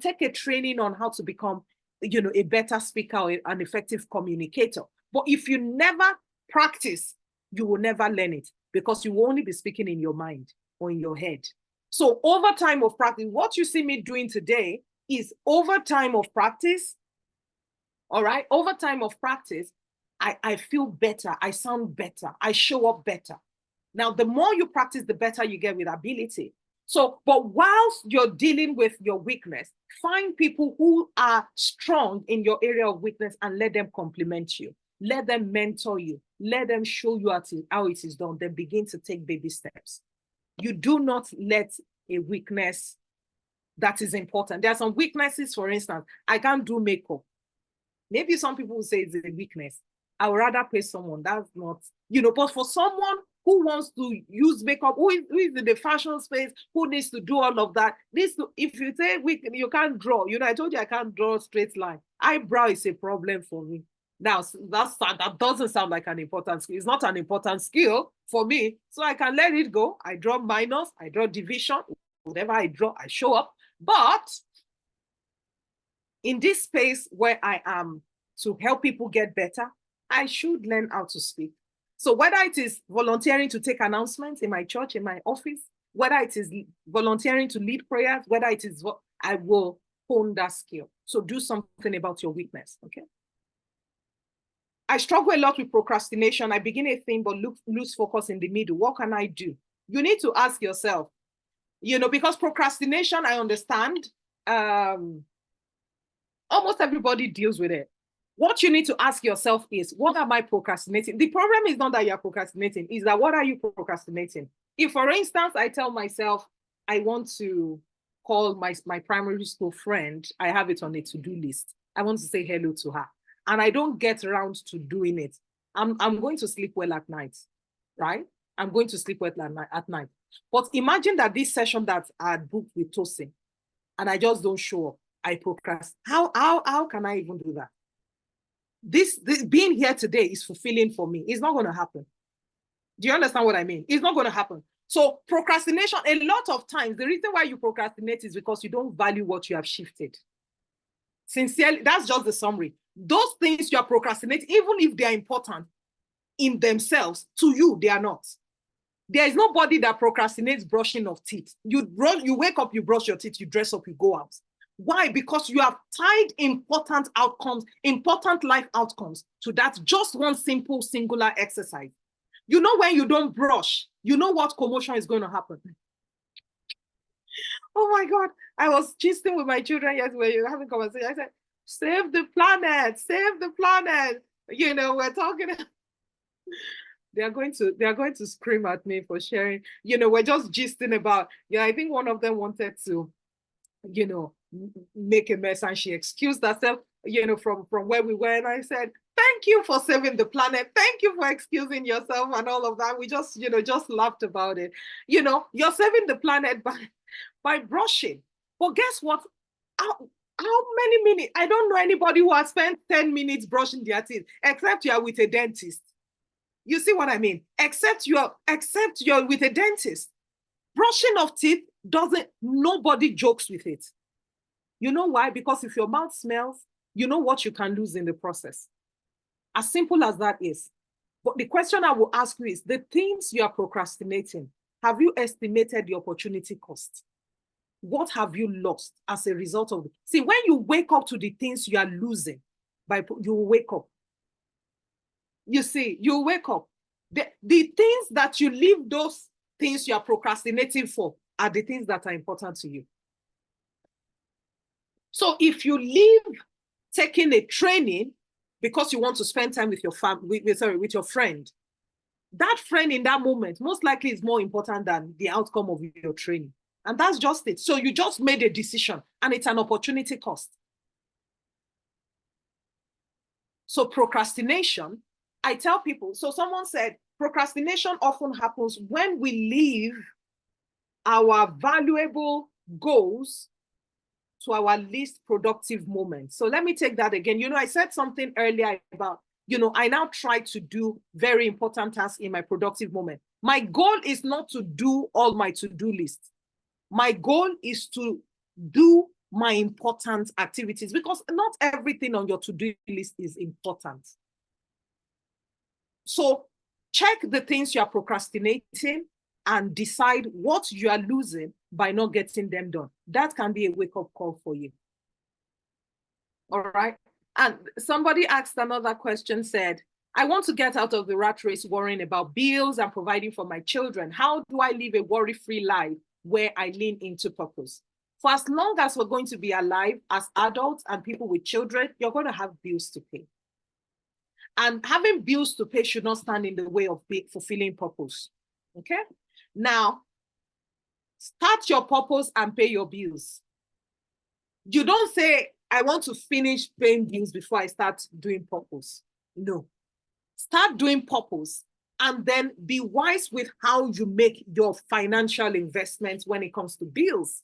C: take a training on how to become, a better speaker or an effective communicator. But if you never practice, you will never learn it because you will only be speaking in your mind or in your head. So over time of practice, what you see me doing today is over time of practice. All right, over time of practice, I feel better, I sound better, I show up better. Now, the more you practice, the better you get with ability. So, but whilst you're dealing with your weakness, find people who are strong in your area of weakness and let them compliment you. Let them mentor you. Let them show you how it is done. Then begin to take baby steps. You do not let a weakness that is important. There are some weaknesses, for instance, I can't do makeup. Maybe some people will say it's a weakness. I would rather pay someone. That's not, but for someone who wants to use makeup, who is in the fashion space, who needs to do all of that, if you say you can't draw, I told you I can't draw a straight line. Eyebrow is a problem for me. Now, that doesn't sound like an important skill. It's not an important skill for me, so I can let it go. I draw minors, I draw division, whatever I draw, I show up. But in this space where I am to help people get better, I should learn how to speak. So whether it is volunteering to take announcements in my church, in my office, whether it is volunteering to lead prayers, whether it is, I will hone that skill. So do something about your weakness, okay? I struggle a lot with procrastination. I begin a thing, but lose focus in the middle. What can I do? You need to ask yourself, because procrastination, I understand, almost everybody deals with it. What you need to ask yourself is, what am I procrastinating? The problem is not that you're procrastinating, is that what are you procrastinating? If, for instance, I tell myself, I want to call my primary school friend, I have it on a to-do list. I want to say hello to her. And I don't get around to doing it. I'm going to sleep well at night, right? I'm going to sleep well at night. But imagine that this session that I had booked with Tosin, and I just don't show up. I procrastinate. How can I even do that? This being here today is fulfilling for me. It's not going to happen. Do you understand what I mean? It's not going to happen. So procrastination, a lot of times, the reason why you procrastinate is because you don't value what you have shifted. Sincerely, that's just the summary. Those things you are procrastinating, even if they are important in themselves, to you, they are not. There is nobody that procrastinates brushing of teeth. You wake up, you brush your teeth, you dress up, you go out. Why? Because you have tied important outcomes, important life outcomes to that just one simple, singular exercise. When you don't brush, what commotion is going to happen. Oh my God. I was gisting with my children yesterday. We were having a conversation. I said, save the planet, save the planet. We're talking. They are going to scream at me for sharing. We're just gisting about, I think one of them wanted to, make a mess, and she excused herself, from where we were. And I said, thank you for saving the planet. Thank you for excusing yourself and all of that. We just, just laughed about it. You're saving the planet by brushing. But guess what? How many minutes? I don't know anybody who has spent 10 minutes brushing their teeth, except you are with a dentist. You see what I mean? Except you're with a dentist. Brushing of teeth nobody jokes with it. You know why? Because if your mouth smells, you know what you can lose in the process. As simple as that is. But the question I will ask you is, the things you are procrastinating, have you estimated the opportunity cost? What have you lost as a result of it? See, when you wake up to the things you are losing, you will wake up. You see, you wake up. The things that you leave, those things you are procrastinating for, are the things that are important to you. So if you leave taking a training because you want to spend time with your with your friend, that friend in that moment most likely is more important than the outcome of your training. And that's just it. So you just made a decision, and it's an opportunity cost. So procrastination, I tell people, so someone said, procrastination often happens when we leave our valuable goals to our least productive moments. So let me take that again. I said something earlier about, I now try to do very important tasks in my productive moment. My goal is not to do all my to-do lists. My goal is to do my important activities, because not everything on your to-do list is important. So check the things you are procrastinating and decide what you are losing by not getting them done. That can be a wake-up call for you. All right. And somebody asked another question, said, I want to get out of the rat race worrying about bills and providing for my children. How do I live a worry-free life where I lean into purpose? For as long as we're going to be alive as adults and people with children, you're going to have bills to pay. And having bills to pay should not stand in the way of fulfilling purpose. Okay? Now, start your purpose and pay your bills. You don't say, I want to finish paying bills before I start doing purpose. No. Start doing purpose, and then be wise with how you make your financial investments when it comes to bills.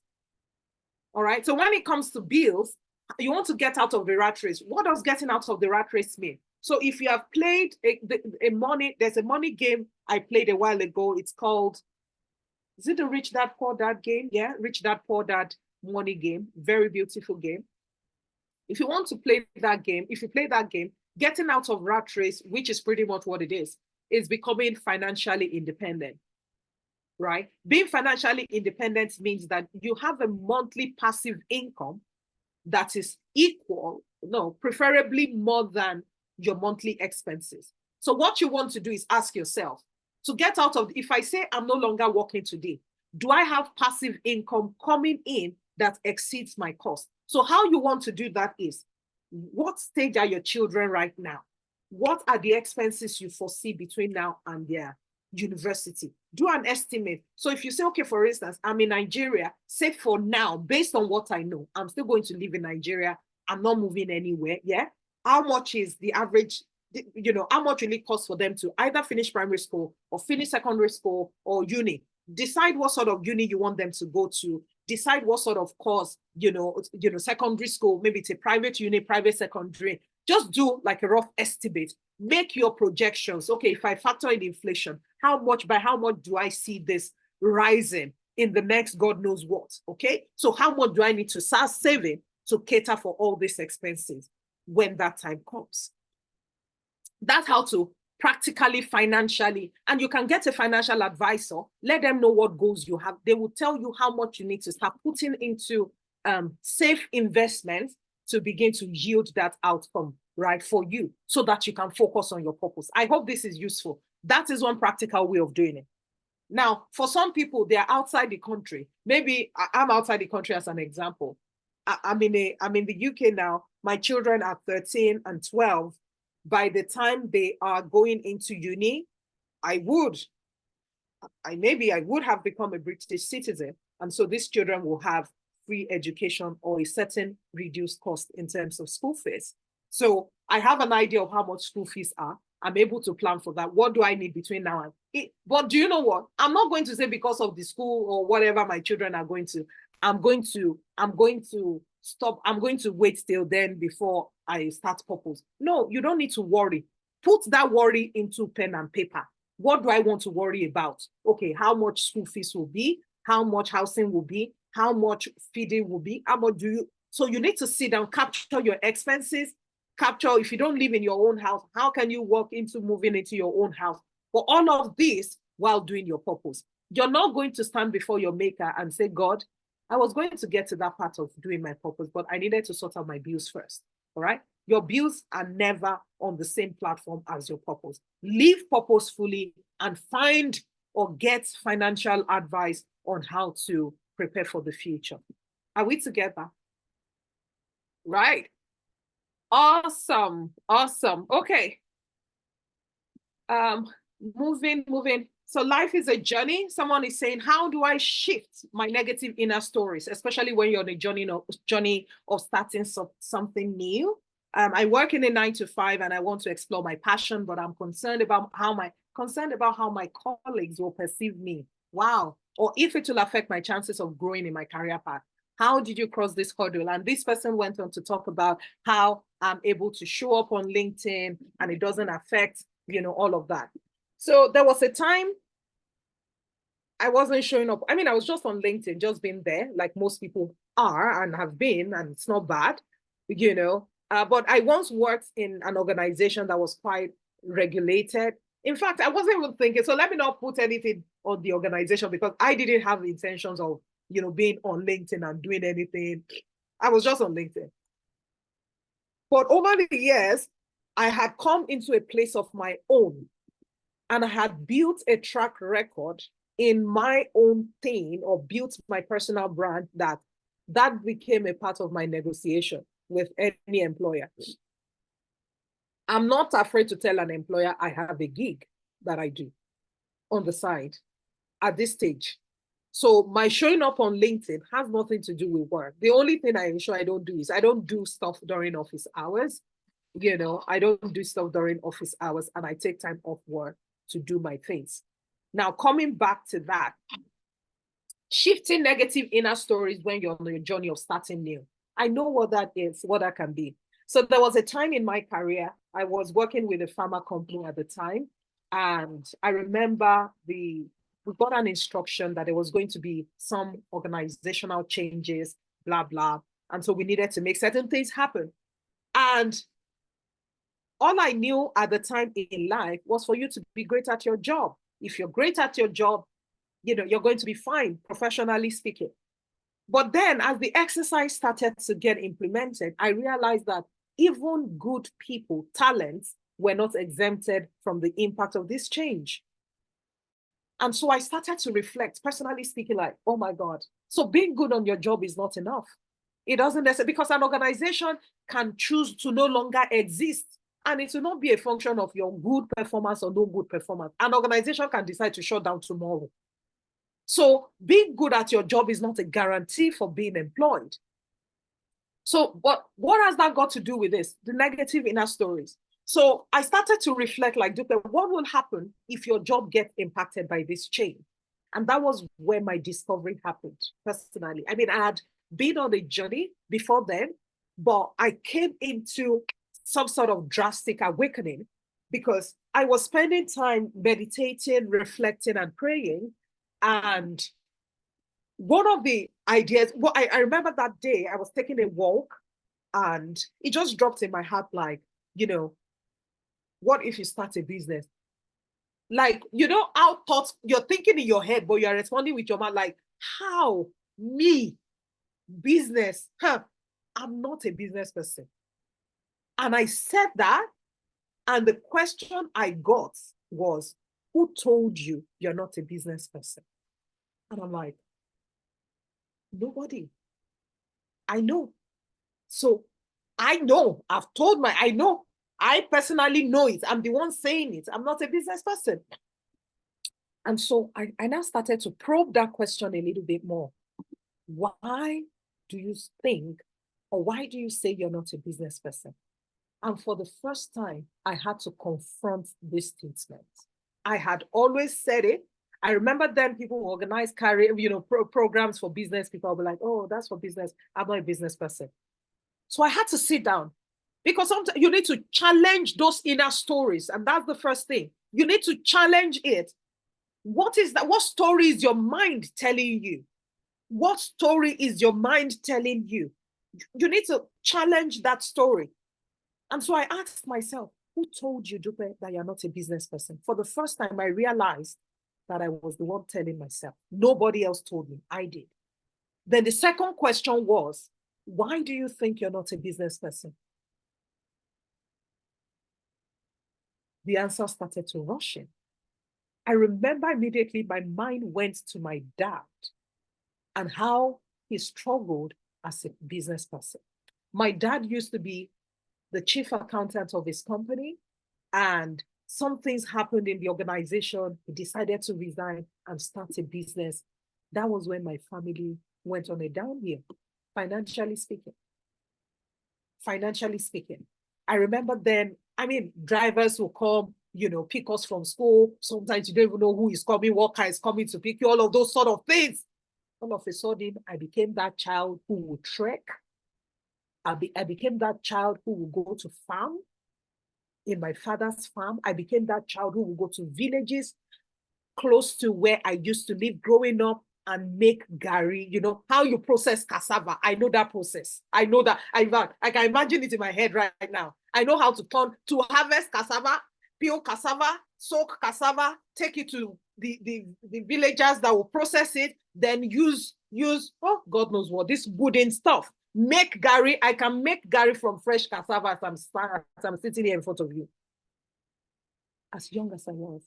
C: All right? So when it comes to bills, you want to get out of the rat race. What does getting out of the rat race mean? So if you have played there's a money game I played a while ago. It's called, is it the Rich Dad Poor Dad game? Yeah, Rich Dad Poor Dad money game. Very beautiful game. If you want to play that game, getting out of rat race, which is pretty much what it is becoming financially independent, right? Being financially independent means that you have a monthly passive income that is preferably more than your monthly expenses. So what you want to do is ask yourself, to get out of, if I say I'm no longer working today, do I have passive income coming in that exceeds my cost? So how you want to do that is, what stage are your children right now? What are the expenses you foresee between now and their university? Do an estimate. So if you say, okay, for instance, I'm in Nigeria, say for now, based on what I know, I'm still going to live in Nigeria. I'm not moving anywhere. Yeah. How much is the average, how much will it cost for them to either finish primary school or finish secondary school or uni? Decide what sort of uni you want them to go to. Decide what sort of course, secondary school, maybe it's a private uni, private secondary. Just do like a rough estimate. Make your projections. Okay, if I factor in inflation, by how much do I see this rising in the next God knows what? Okay, so how much do I need to start saving to cater for all these expenses when that time comes? That's how to practically, financially, and you can get a financial advisor, let them know what goals you have. They will tell you how much you need to start putting into safe investments to begin to yield that outcome, right, for you, so that you can focus on your purpose. I hope this is useful. That is one practical way of doing it. Now, for some people, they are outside the country. Maybe I'm outside the country as an example. I'm in the UK now. My children are 13 and 12. By the time they are going into uni, maybe I would have become a British citizen. And so these children will have free education or a certain reduced cost in terms of school fees. So I have an idea of how much school fees are. I'm able to plan for that. What do I need between now and it? But do you know what? I'm not going to say because of the school or whatever my children are going to. I'm going to stop. I'm going to wait till then before I start purpose. No, you don't need to worry. Put that worry into pen and paper. What do I want to worry about? Okay, how much school fees will be? How much housing will be? How much feeding will be? How much do you? So you need to sit down, capture your expenses, capture, if you don't live in your own house, how can you walk into moving into your own house? For all of this while doing your purpose. You're not going to stand before your maker and say, God, I was going to get to that part of doing my purpose, but I needed to sort out my bills first. All right. Your bills are never on the same platform as your purpose. Live purposefully and find or get financial advice on how to prepare for the future. Are we together? Right. Awesome. Awesome. Okay. Moving. So life is a journey. Someone is saying, how do I shift my negative inner stories, especially when you're on a journey of starting something new? I work in a 9-to-5 and I want to explore my passion, but I'm concerned about how my colleagues will perceive me. Wow. Or if it will affect my chances of growing in my career path. How did you cross this hurdle? And this person went on to talk about how I'm able to show up on LinkedIn and it doesn't affect, all of that. So there was a time I wasn't showing up. I mean, I was just on LinkedIn, just being there, like most people are and have been, and it's not bad, But I once worked in an organization that was quite regulated. In fact, I wasn't even thinking, so let me not put anything on the organization because I didn't have the intentions of, being on LinkedIn and doing anything. I was just on LinkedIn. But over the years, I had come into a place of my own and I had built a track record in my own thing or built my personal brand that became a part of my negotiation with any employer. I'm not afraid to tell an employer I have a gig that I do on the side at this stage. So my showing up on LinkedIn has nothing to do with work. The only thing I ensure I don't do is I don't do stuff during office hours. I don't do stuff during office hours and I take time off work to do my things. Now, coming back to that, shifting negative inner stories when you're on your journey of starting new. I know what that is, what that can be. So there was a time in my career, I was working with a pharma company at the time. And I remember we got an instruction that there was going to be some organizational changes, blah, blah. And so we needed to make certain things happen. And all I knew at the time in life was for you to be great at your job. If you're great at your job, you're going to be fine, professionally speaking. But then as the exercise started to get implemented, I realized that even good people, talents, were not exempted from the impact of this change. And so I started to reflect, personally speaking, like, oh my God. So being good on your job is not enough. It doesn't necessarily, because an organization can choose to no longer exist. And it will not be a function of your good performance or no good performance. An organization can decide to shut down tomorrow. So being good at your job is not a guarantee for being employed. So what has that got to do with this? The negative inner stories. So I started to reflect like, Dupe, what will happen if your job gets impacted by this change? And that was where my discovery happened personally. I mean, I had been on a journey before then, but I came into some sort of drastic awakening because I was spending time meditating, reflecting, and praying. And one of the ideas, I remember that day I was taking a walk and it just dropped in my heart like, what if you start a business? Like, how thoughts, you're thinking in your head, but you're responding with your mouth like, how? Me? Business? I'm not a business person. And I said that, and the question I got was, who told you you're not a business person? And I'm like, nobody. I know. So I know. I know. I personally know it. I'm the one saying it. I'm not a business person. And so I now started to probe that question a little bit more. Why do you think, or why do you say you're not a business person? And for the first time, I had to confront this statement. I had always said it. I remember then people who organize career, programs for business. People will be like, oh, that's for business. I'm not a business person. So I had to sit down, because sometimes you need to challenge those inner stories. And that's the first thing. You need to challenge it. What is that? What story is your mind telling you? What story is your mind telling you? You need to challenge that story. And so I asked myself, who told you, Dupe, that you're not a business person? For the first time, I realized that I was the one telling myself. Nobody else told me. I did. Then the second question was, why do you think you're not a business person? The answer started to rush in. I remember immediately my mind went to my dad and how he struggled as a business person. My dad used to be the chief accountant of his company, and some things happened in the organization. He decided to resign and start a business. That was when my family went on a downhill, financially speaking. Financially speaking. I remember then, drivers will come, pick us from school. Sometimes you don't even know who is coming, what car is coming to pick you, all of those sort of things. All of a sudden, I became that child who would trek. I became that child who would go to farm in my father's farm. I became that child who would go to villages close to where I used to live growing up and make gari. You know, how you process cassava. I know that process. I know that. I can imagine it in my head right now. I know how to harvest cassava, peel cassava, soak cassava, take it to the villagers that will process it, then use, oh, God knows what, this wooden stuff. Make gari. I can make gari from fresh cassava as I'm sitting here in front of you. As young as I was,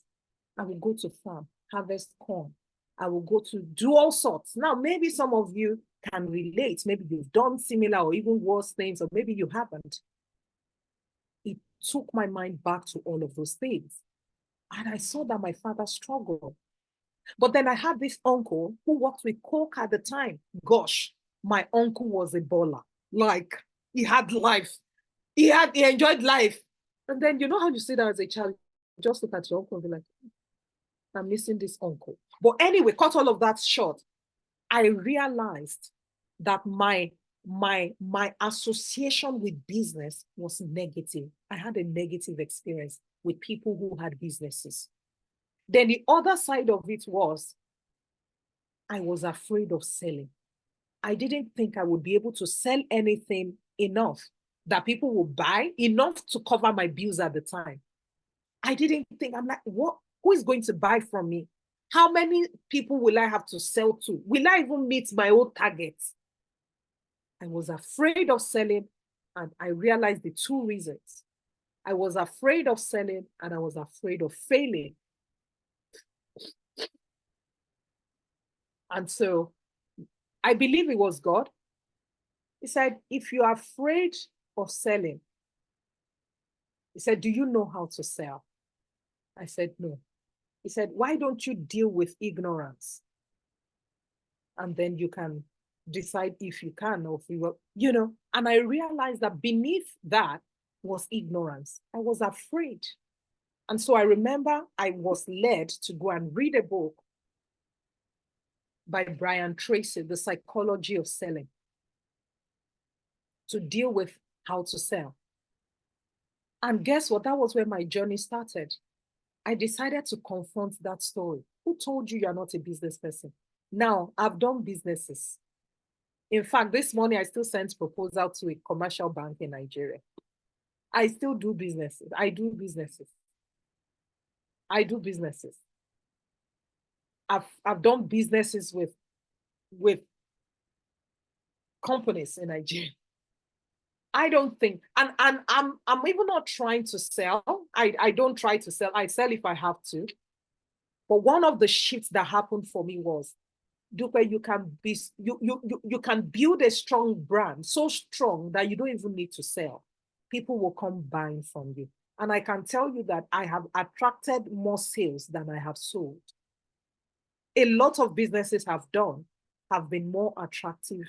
C: I will go to farm, harvest corn. I will go to do all sorts. Now, maybe some of you can relate. Maybe you've done similar or even worse things, or maybe you haven't. It took my mind back to all of those things. And I saw that my father struggled. But then I had this uncle who worked with Coke at the time. Gosh, my uncle was a baller. Like, he had life. He enjoyed life. And then, you know how you say that as a child? Just look at your uncle and be like, I'm missing this uncle. But anyway, cut all of that short. I realized that my association with business was negative. I had a negative experience with people who had businesses. Then the other side of it was, I was afraid of selling. I didn't think I would be able to sell anything enough that people would buy, enough to cover my bills at the time. I didn't think, I'm like, what? Who is going to buy from me? How many people will I have to sell to? Will I even meet my own targets? I was afraid of selling, and I realized the two reasons. I was afraid of selling, and I was afraid of failing. And so I believe it was God. He said, if you're afraid of selling, he said, do you know how to sell? I said, no. He said, why don't you deal with ignorance? And then you can decide if you can or if you will, And I realized that beneath that was ignorance. I was afraid. And so I remember I was led to go and read a book by Brian Tracy, The Psychology of Selling, to deal with how to sell. And guess what? That was where my journey started. I decided to confront that story. Who told you you're not a business person? Now, I've done businesses. In fact, this morning, I still sent proposal to a commercial bank in Nigeria. I still do businesses. I do businesses. I've done businesses with companies in Nigeria. I don't think, and I'm even not trying to sell. I don't try to sell. I sell if I have to. But one of the shifts that happened for me was, Dupe, you can build a strong brand, so strong that you don't even need to sell. People will come buying from you. And I can tell you that I have attracted more sales than I have sold. a lot of businesses have done have been more attractive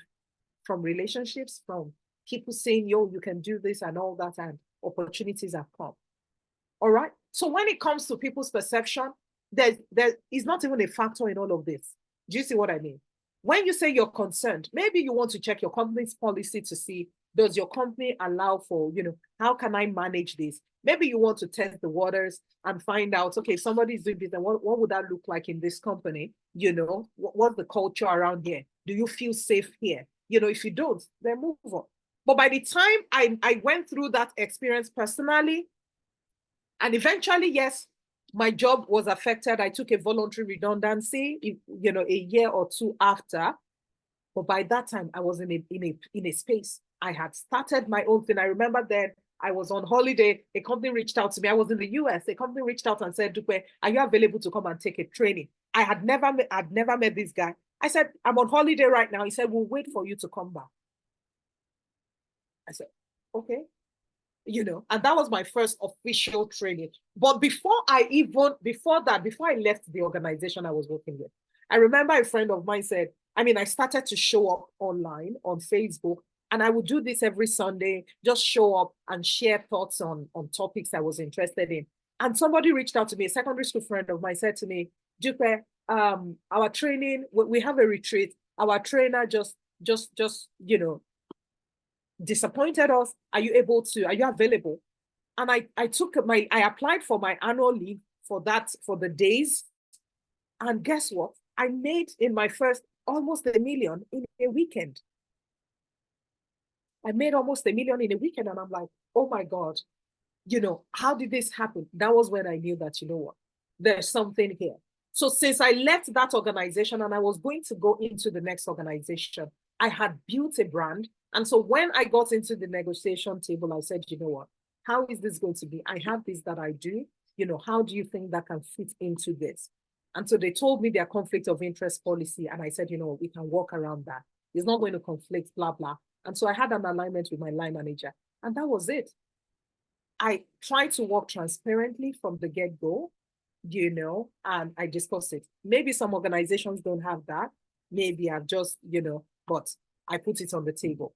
C: from relationships, from people saying, yo, you can do this and all that, and opportunities have come. All right. So when it comes to people's perception, there is not even a factor in all of this. Do you see what I mean? When you say you're concerned, maybe you want to check your company's policy to see, does your company allow for, how can I manage this? Maybe you want to test the waters and find out, okay, if somebody's doing business, what would that look like in this company? What's the culture around here? Do you feel safe here? If you don't, then move on. But by the time I went through that experience personally, and eventually, yes, my job was affected. I took a voluntary redundancy, a year or two after. But by that time, I was in a space. I had started my own thing. I remember then I was on holiday. A company reached out to me. I was in the US. A company reached out and said, Dupe, are you available to come and take a training? I'd never met this guy. I said, I'm on holiday right now. He said, we'll wait for you to come back. I said, okay. And that was my first official training. But before I left the organization I was working with, I remember a friend of mine said, I started to show up online on Facebook, and I would do this every Sunday, just show up and share thoughts on topics I was interested in. And somebody reached out to me, a secondary school friend of mine said to me, Dupe, our training, we have a retreat. Our trainer just disappointed us. Are you available? And I applied for my annual leave for the days. And guess what? I made in my first almost $1 million in a weekend. I made almost $1 million in a weekend. And I'm like, oh my God, how did this happen? That was when I knew that, what, there's something here. So since I left that organization and I was going to go into the next organization, I had built a brand. And so when I got into the negotiation table, I said, you know what, how is this going to be? I have this that I do, how do you think that can fit into this? And so they told me their conflict of interest policy. And I said, we can work around that. It's not going to conflict, blah, blah. And so I had an alignment with my line manager, and that was it. I tried to work transparently from the get-go, and I discussed it. Maybe some organizations don't have that. Maybe I've just, but I put it on the table.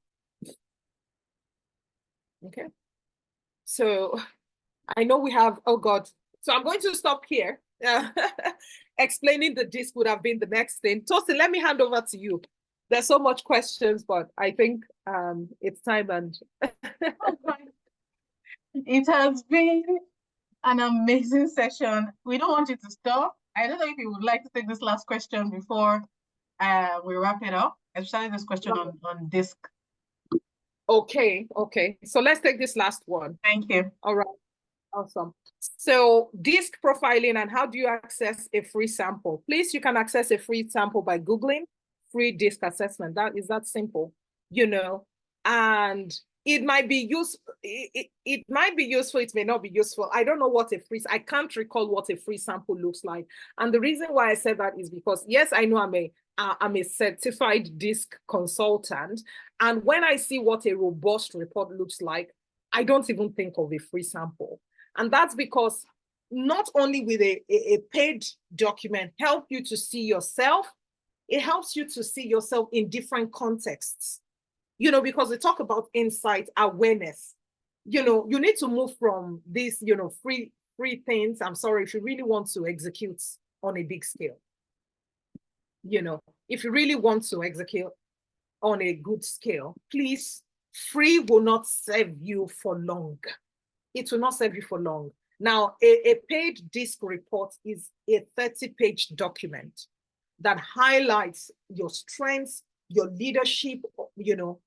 C: Okay. So I know we have, oh God. So I'm going to stop here. Explaining the disc would have been the next thing. Tosin, let me hand over to you. There's so much questions, but I think it's time and
B: it has been an amazing session. We don't want you to stop. I don't know if you would like to take this last question before we wrap it up, especially this question on disc.
C: Okay. So let's take this last one.
B: Thank you.
C: All right. Awesome. So disc profiling and how do you access a free sample? Please, you can access a free sample by Googling free disc assessment. That is that simple, and it might be useful. It might be useful. It may not be useful. I don't know what I can't recall what a free sample looks like. And the reason why I said that is because, yes, I know I'm a certified disc consultant. And when I see what a robust report looks like, I don't even think of a free sample. And that's because not only with a paid document help you to see yourself, it helps you to see yourself in different contexts, because we talk about insight, awareness. You need to move from these, free things. I'm sorry, if you really want to execute on a big scale, if you really want to execute on a good scale, please, free will not serve you for long. It will not serve you for long. Now, a paid disc report is a 30-page document that highlights your strengths, your leadership,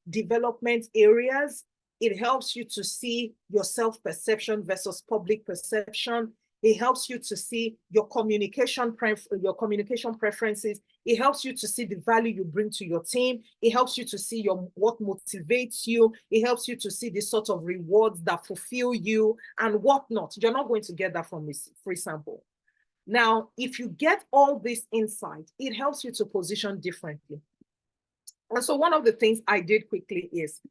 C: development areas. It helps you to see your self-perception versus public perception. It helps you to see your communication preferences. It helps you to see the value you bring to your team. It helps you to see what motivates you. It helps you to see the sort of rewards that fulfill you and whatnot. You're not going to get that from this free sample. Now, if you get all this insight, it helps you to position differently. And so one of the things I did quickly is,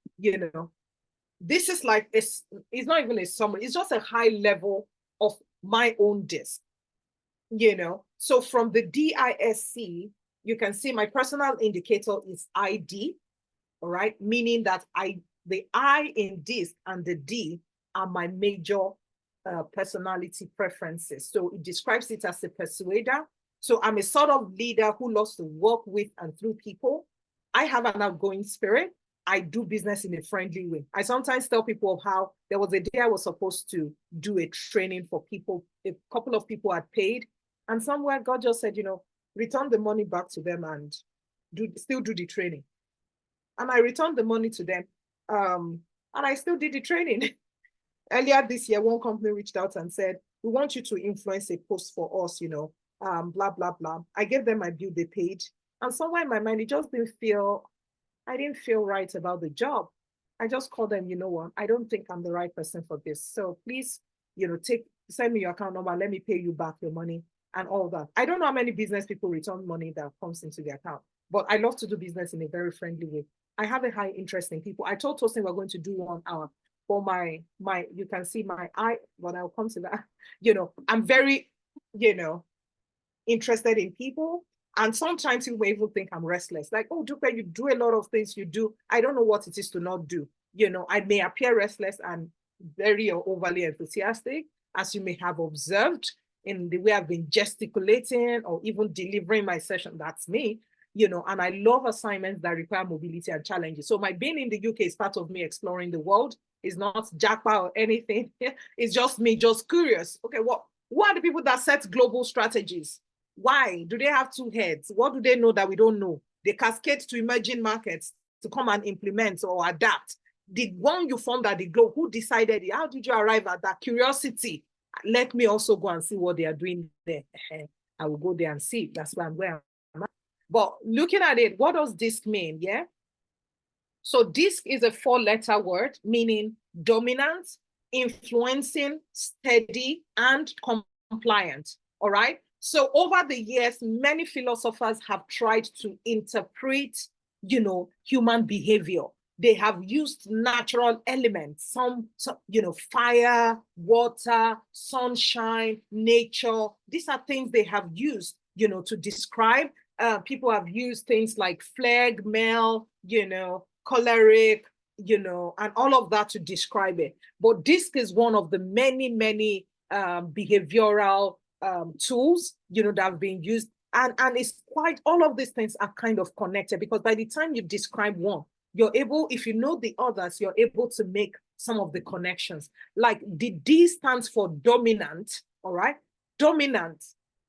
C: this is like, it's not even a summary. It's just a high level of my own disc. you know. So from the DISC, you can see my personal indicator is ID, all right? Meaning that the I in DISC and the D are my major personality preferences. So it describes it as a persuader. So I'm a sort of leader who loves to work with and through people. I have an outgoing spirit. I do business in a friendly way. I sometimes tell people of how there was a day I was supposed to do a training for people. A couple of people had paid, and somewhere God just said, you know, return the money back to them and still do the training. And I returned the money to them, and I still did the training. Earlier this year, one company reached out and said, we want you to influence a post for us, you know, blah, blah, blah. I gave them my bill, they paid. And somewhere in my mind, I didn't feel right about the job. I just called them, you know what, I don't think I'm the right person for this. So please, you know, send me your account number, let me pay you back your money and all that. I don't know how many business people return money that comes into their account, but I love to do business in a very friendly way. I have a high interest in people. I told Tosin we're going to do 1 hour for my, you can see my eye, but I'll come to that. You know, I'm very, you know, interested in people. And sometimes you may even think I'm restless. Like, oh, Dupe, you do a lot of things you do. I don't know what it is to not do. You know, I may appear restless and very or overly enthusiastic, as you may have observed in the way I've been gesticulating or even delivering my session. That's me, you know, and I love assignments that require mobility and challenges. So my being in the UK is part of me exploring the world. It's not jackpot or anything. It's just me, just curious. Okay, who are the people that set global strategies? Why? Do they have 2 heads? What do they know that we don't know? They cascade to emerging markets to come and implement or adapt. The one you formed at the globe, who decided it? How did you arrive at that? Curiosity. Let me also go and see what they are doing there. I will go there and see. That's why I'm where I'm at. But looking at it, what does DISC mean? Yeah. So DISC is a 4-letter word meaning dominant, influencing, steady, and compliant. All right. So over the years, many philosophers have tried to interpret, you know, human behavior. They have used natural elements, some you know, fire, water, sunshine, nature. These are things they have used, you know, to describe. People have used things like phlegm, you know, choleric, you know, and all of that to describe it. But DISC is one of the many behavioral tools, you know, that have been used. And it's quite, all of these things are kind of connected, because by the time you describe one, you're able, if you know the others, you're able to make some of the connections. Like the D stands for dominant, all right? Dominant.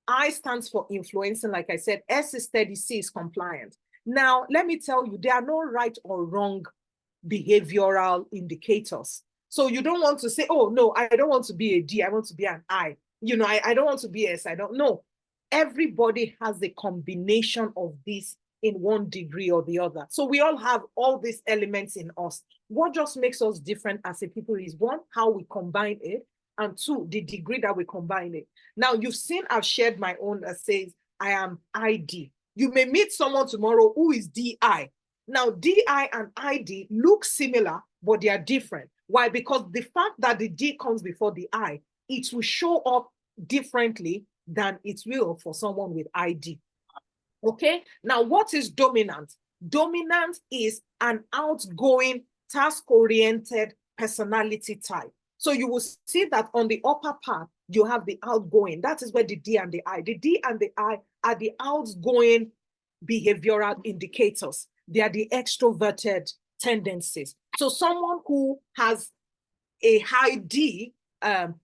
C: I stands for influencing, like I said. S is steady, C is compliant. Now, let me tell you, there are no right or wrong behavioral indicators. So you don't want to say, oh, no, I don't want to be a D, I want to be an I. You know, I don't want to be S, I don't know. Everybody has a combination of this in one degree or the other. So we all have all these elements in us. What just makes us different as a people is, 1, how we combine it, and 2, the degree that we combine it. Now, you've seen I've shared my own that says I am ID. You may meet someone tomorrow who is DI. Now, DI and ID look similar, but they are different. Why? Because the fact that the D comes before the I, it will show up differently than it will for someone with ID. Okay, now what is dominant? Dominant is an outgoing, task-oriented personality type. So you will see that on the upper part, you have the outgoing. That is where the D and the I. The D and the I are the outgoing behavioral indicators. They are the extroverted tendencies. So someone who has a high D,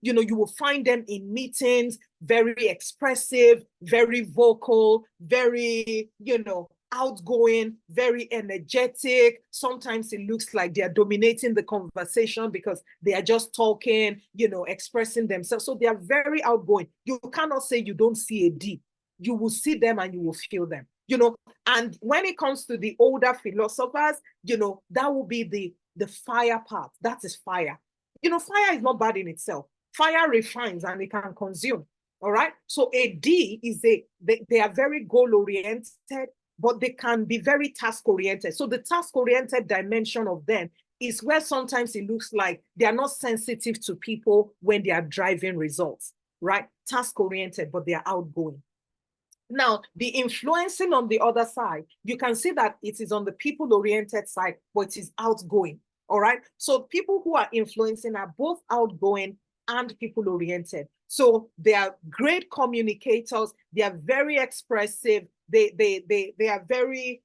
C: you know, you will find them in meetings, very expressive, very vocal, very, you know, outgoing, very energetic. Sometimes it looks like they are dominating the conversation because they are just talking, you know, expressing themselves. So they are very outgoing. You cannot say you don't see a D. You will see them and you will feel them, you know. And when it comes to the older philosophers, you know, that will be the fire part. That is fire. You know, fire is not bad in itself. Fire refines and it can consume. All right. So a D is they are very goal-oriented, but they can be very task-oriented. So the task-oriented dimension of them is where sometimes it looks like they are not sensitive to people when they are driving results. right? Task-oriented, but they are outgoing. Now, the influencing on the other side, you can see that it is on the people-oriented side, but it is outgoing, all right? So people who are influencing are both outgoing and people-oriented. So they are great communicators. They are very expressive. They are very,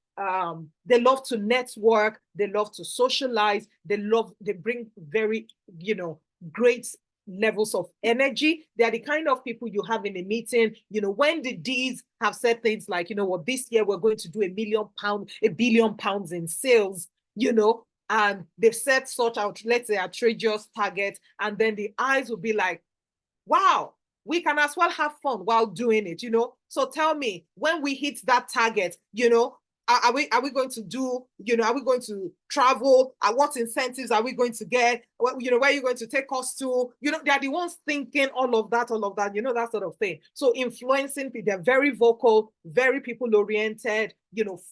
C: they love to network. They love to socialize. They bring very, great levels of energy. They are the kind of people you have in a meeting, when the Ds have said things like, this year we're going to do £1 billion in sales, and they've set such out, let's say, outrageous target, and then the eyes will be like, wow, we can as well have fun while doing it, So tell me, when we hit that target, are we going to do, are we going to travel? What incentives are we going to get? Where are you going to take us to? They are the ones thinking all of that, that sort of thing. So influencing people, they're very vocal, very people-oriented,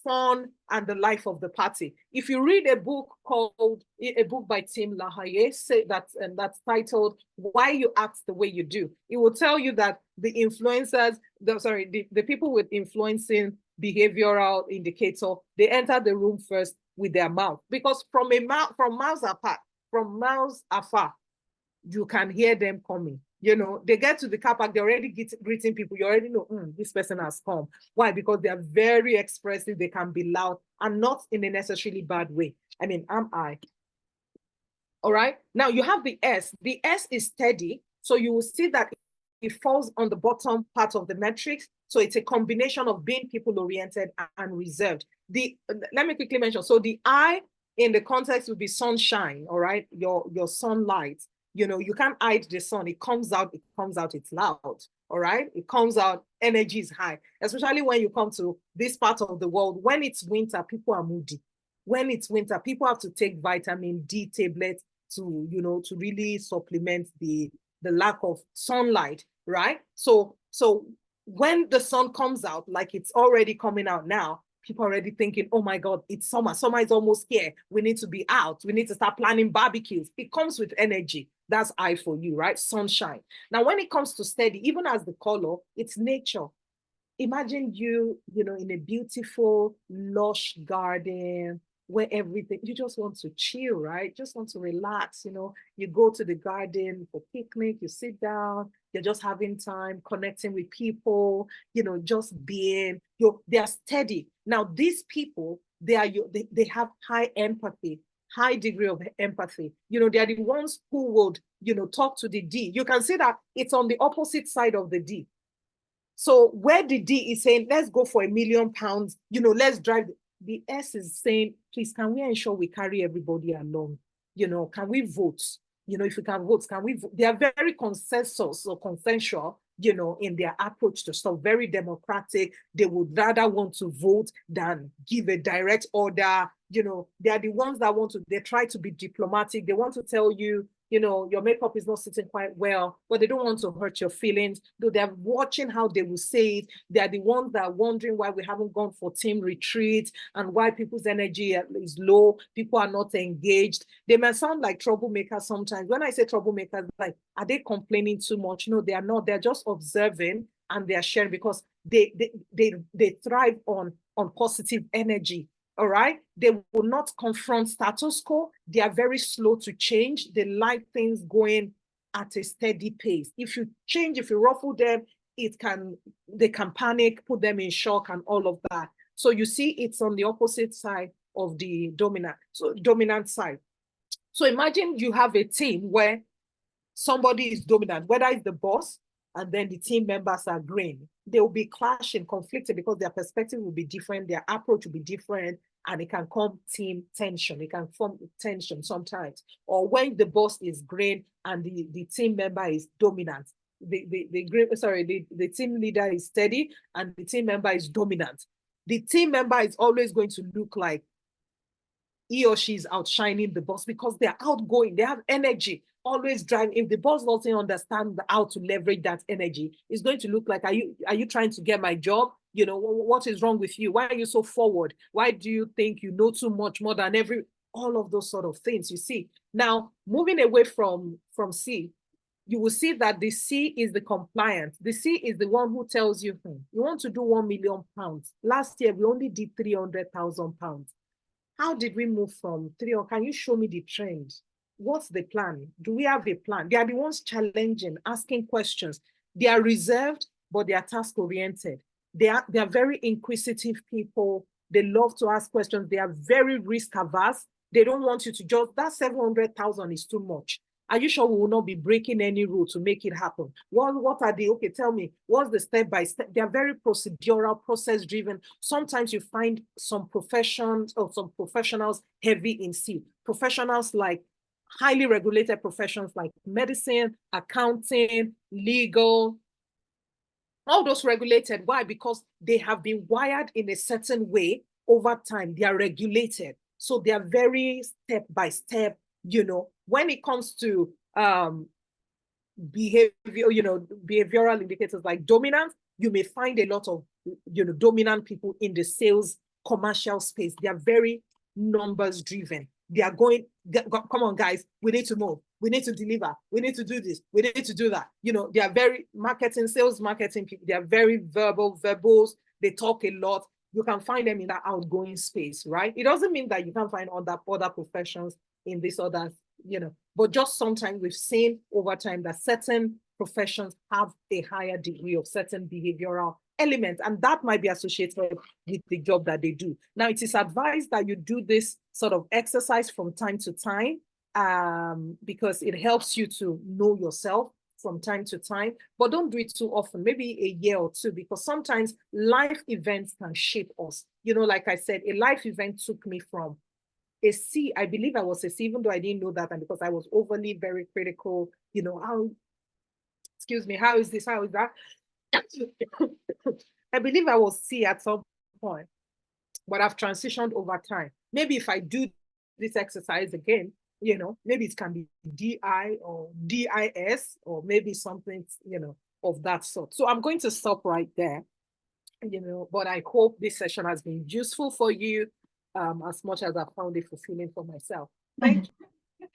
C: fun, and the life of the party. If you read a book by Tim LaHaye, and that's titled Why You Act the Way You Do, it will tell you that the influencers, the people with influencing behavioral indicator, they enter the room first with their mouth, because from miles afar, you can hear them coming. They get to the car park, they're already greeting people. You already know, this person has come. Why? Because they are very expressive. They can be loud, and not in a necessarily bad way. I mean, am I? All right. Now you have the S. The S is steady. So you will see that it falls on the bottom part of the matrix. So it's a combination of being people-oriented and reserved. Let me quickly mention. So the I in the context would be sunshine, all right? Your sunlight. You can't hide the sun. It comes out, it's loud, all right? It comes out, energy is high, especially when you come to this part of the world. When it's winter, people are moody. When it's winter, people have to take vitamin D tablets to really supplement the lack of sunlight, right? So when the sun comes out, like it's already coming out now, people are already thinking, oh my God, it's summer. Summer is almost here. We need to be out. We need to start planning barbecues. It comes with energy. That's I for you, right? Sunshine. Now, when it comes to steady, even as the color, it's nature. Imagine you in a beautiful, lush garden where everything, you just want to chill, right? Just want to relax, You go to the garden for picnic, you sit down, you're just having time, connecting with people, just being, they are steady. Now, these people, they have high empathy, high degree of empathy. They are the ones who would, talk to the D. You can see that it's on the opposite side of the D. So where the D is saying, let's go for £1 million, let's drive. The S is saying, please, can we ensure we carry everybody along? Can we vote? If we can vote, can we vote? They are very consensus or consensual, in their approach to stuff, very democratic. They would rather want to vote than give a direct order. They are the ones that they try to be diplomatic. They want to tell you, your makeup is not sitting quite well, but they don't want to hurt your feelings. Though they're watching how they will say it. They are the ones that are wondering why we haven't gone for team retreats and why people's energy is low. People are not engaged. They may sound like troublemakers sometimes. When I say troublemakers, like, are they complaining too much? No, they are not. They're just observing and they are sharing, because they thrive on positive energy. All right. They will not confront status quo. They are very slow to change. They like things going at a steady pace. If you change, if you ruffle them, they can panic, put them in shock and all of that. So you see, it's on the opposite side of the dominant side. So imagine you have a team where somebody is dominant, whether it's the boss and then the team members are green. They will be clashing, conflicting, because their perspective will be different, their approach will be different, and it can come team tension. It can form tension sometimes. Or when the boss is green and the team member is dominant, the team leader is steady and the team member is dominant. The team member is always going to look like he or she is outshining the boss, because they're outgoing, they have energy, always driving. If the boss doesn't understand how to leverage that energy, it's going to look like, are you trying to get my job? What is wrong with you? Why are you so forward? Why do you think you know too much, more than all of those sort of things, you see? Now, moving away from C, you will see that the C is the compliant. The C is the one who tells you, you want to do £1 million. Last year, we only did £300,000. How did we move from 3? Or can you show me the trend? What's the plan? Do we have a plan? They are the ones challenging, asking questions. They are reserved, but they are task-oriented. They are very inquisitive people. They love to ask questions. They are very risk-averse. They don't want you to just, that 700,000 is too much. Are you sure we will not be breaking any rule to make it happen? What are the, okay, tell me, what's the step-by-step? They are very procedural, process-driven. Sometimes you find some professions or some professionals heavy in C. Professionals like highly regulated professions like medicine, accounting, legal, all those regulated. Why? Because they have been wired in a certain way over time. They are regulated. So they are very step-by-step, when it comes to behavior, behavioral indicators like dominance, you may find a lot of, dominant people in the sales commercial space. They are very numbers driven. They are going, come on, guys, we need to move. We need to deliver. We need to do this. We need to do that. They are very sales marketing people. They are very verbals. They talk a lot. You can find them in that outgoing space, right? It doesn't mean that you can't find other professions in this other, but just sometimes we've seen over time that certain professions have a higher degree of certain behavioral elements, and that might be associated with the job that they do. Now, it is advised that you do this sort of exercise from time to time, because it helps you to know yourself from time to time, but don't do it too often, maybe a year or two, because sometimes life events can shape us. Like I said, a life event took me from a C. I believe I was a C, even though I didn't know that, and because I was overly very critical, how is this, how is that? I believe I was C at some point, but I've transitioned over time. Maybe if I do this exercise again, maybe it can be DI or DIS, or maybe something, of that sort. So I'm going to stop right there, but I hope this session has been useful for you, as much as I found it fulfilling for myself. Thank you.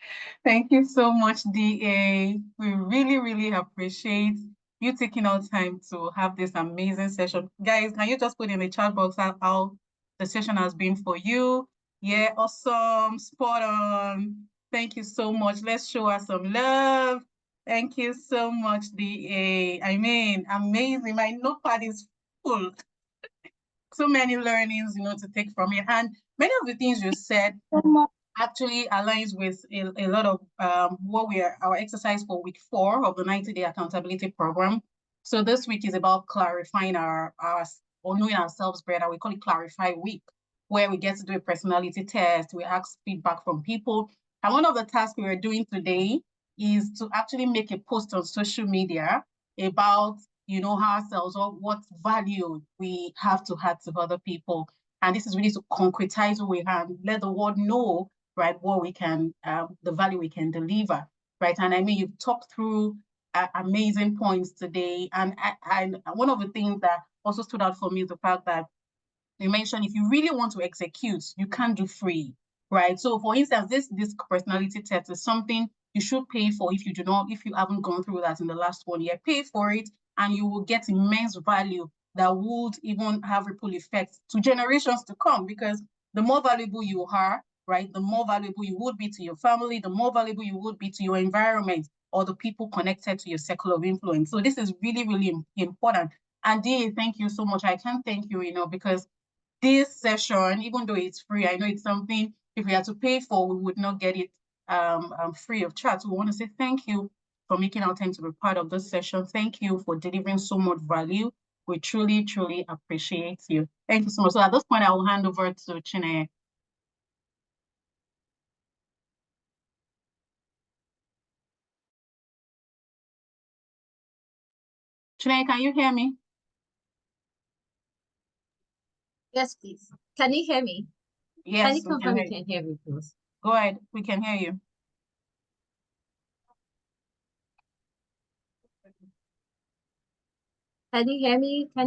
B: Thank you so much, DA. We really, really appreciate you taking out time to have this amazing session. Guys, can you just put in the chat box how the session has been for you? Yeah, awesome, spot on. Thank you so much. Let's show us some love. Thank you so much, DA. I mean, amazing. My notepad is full. So many learnings, to take from it. And many of the things you said actually aligns with a lot of our exercise for week 4 of the 90-day accountability program. So this week is about clarifying or knowing ourselves better. We call it Clarify Week, where we get to do a personality test. We ask feedback from people. And one of the tasks we are doing today is to actually make a post on social media about, ourselves, or what value we have to add to other people. And this is really to concretize what we have, let the world know, right, what we can, the value we can deliver, right? And I mean, you've talked through amazing points today. And one of the things that also stood out for me is the fact that you mentioned if you really want to execute, you can't do free, right? So for instance, this personality test is something you should pay for if you haven't gone through that in the last 1 year. Pay for it, and you will get immense value that would even have ripple effects to generations to come, because the more valuable you are, right, the more valuable you would be to your family, the more valuable you would be to your environment or the people connected to your circle of influence. So this is really, really important. And DA, thank you so much. I can't thank you, because this session, even though it's free, I know it's something, if we had to pay for, we would not get it free of charge. So we want to say thank you for making our time to be part of this session. Thank you for delivering so much value. We truly, truly appreciate you. Thank you so much. So at this point, I will hand over to Chineye. Chineye, can you hear me?
A: Yes, please. Can you hear me?
B: Yes,
A: Can you
B: we can
A: confirm
B: hear
A: you
B: you.
A: can hear me, please?
B: Go ahead, we can hear you.
A: Can you hear me? Can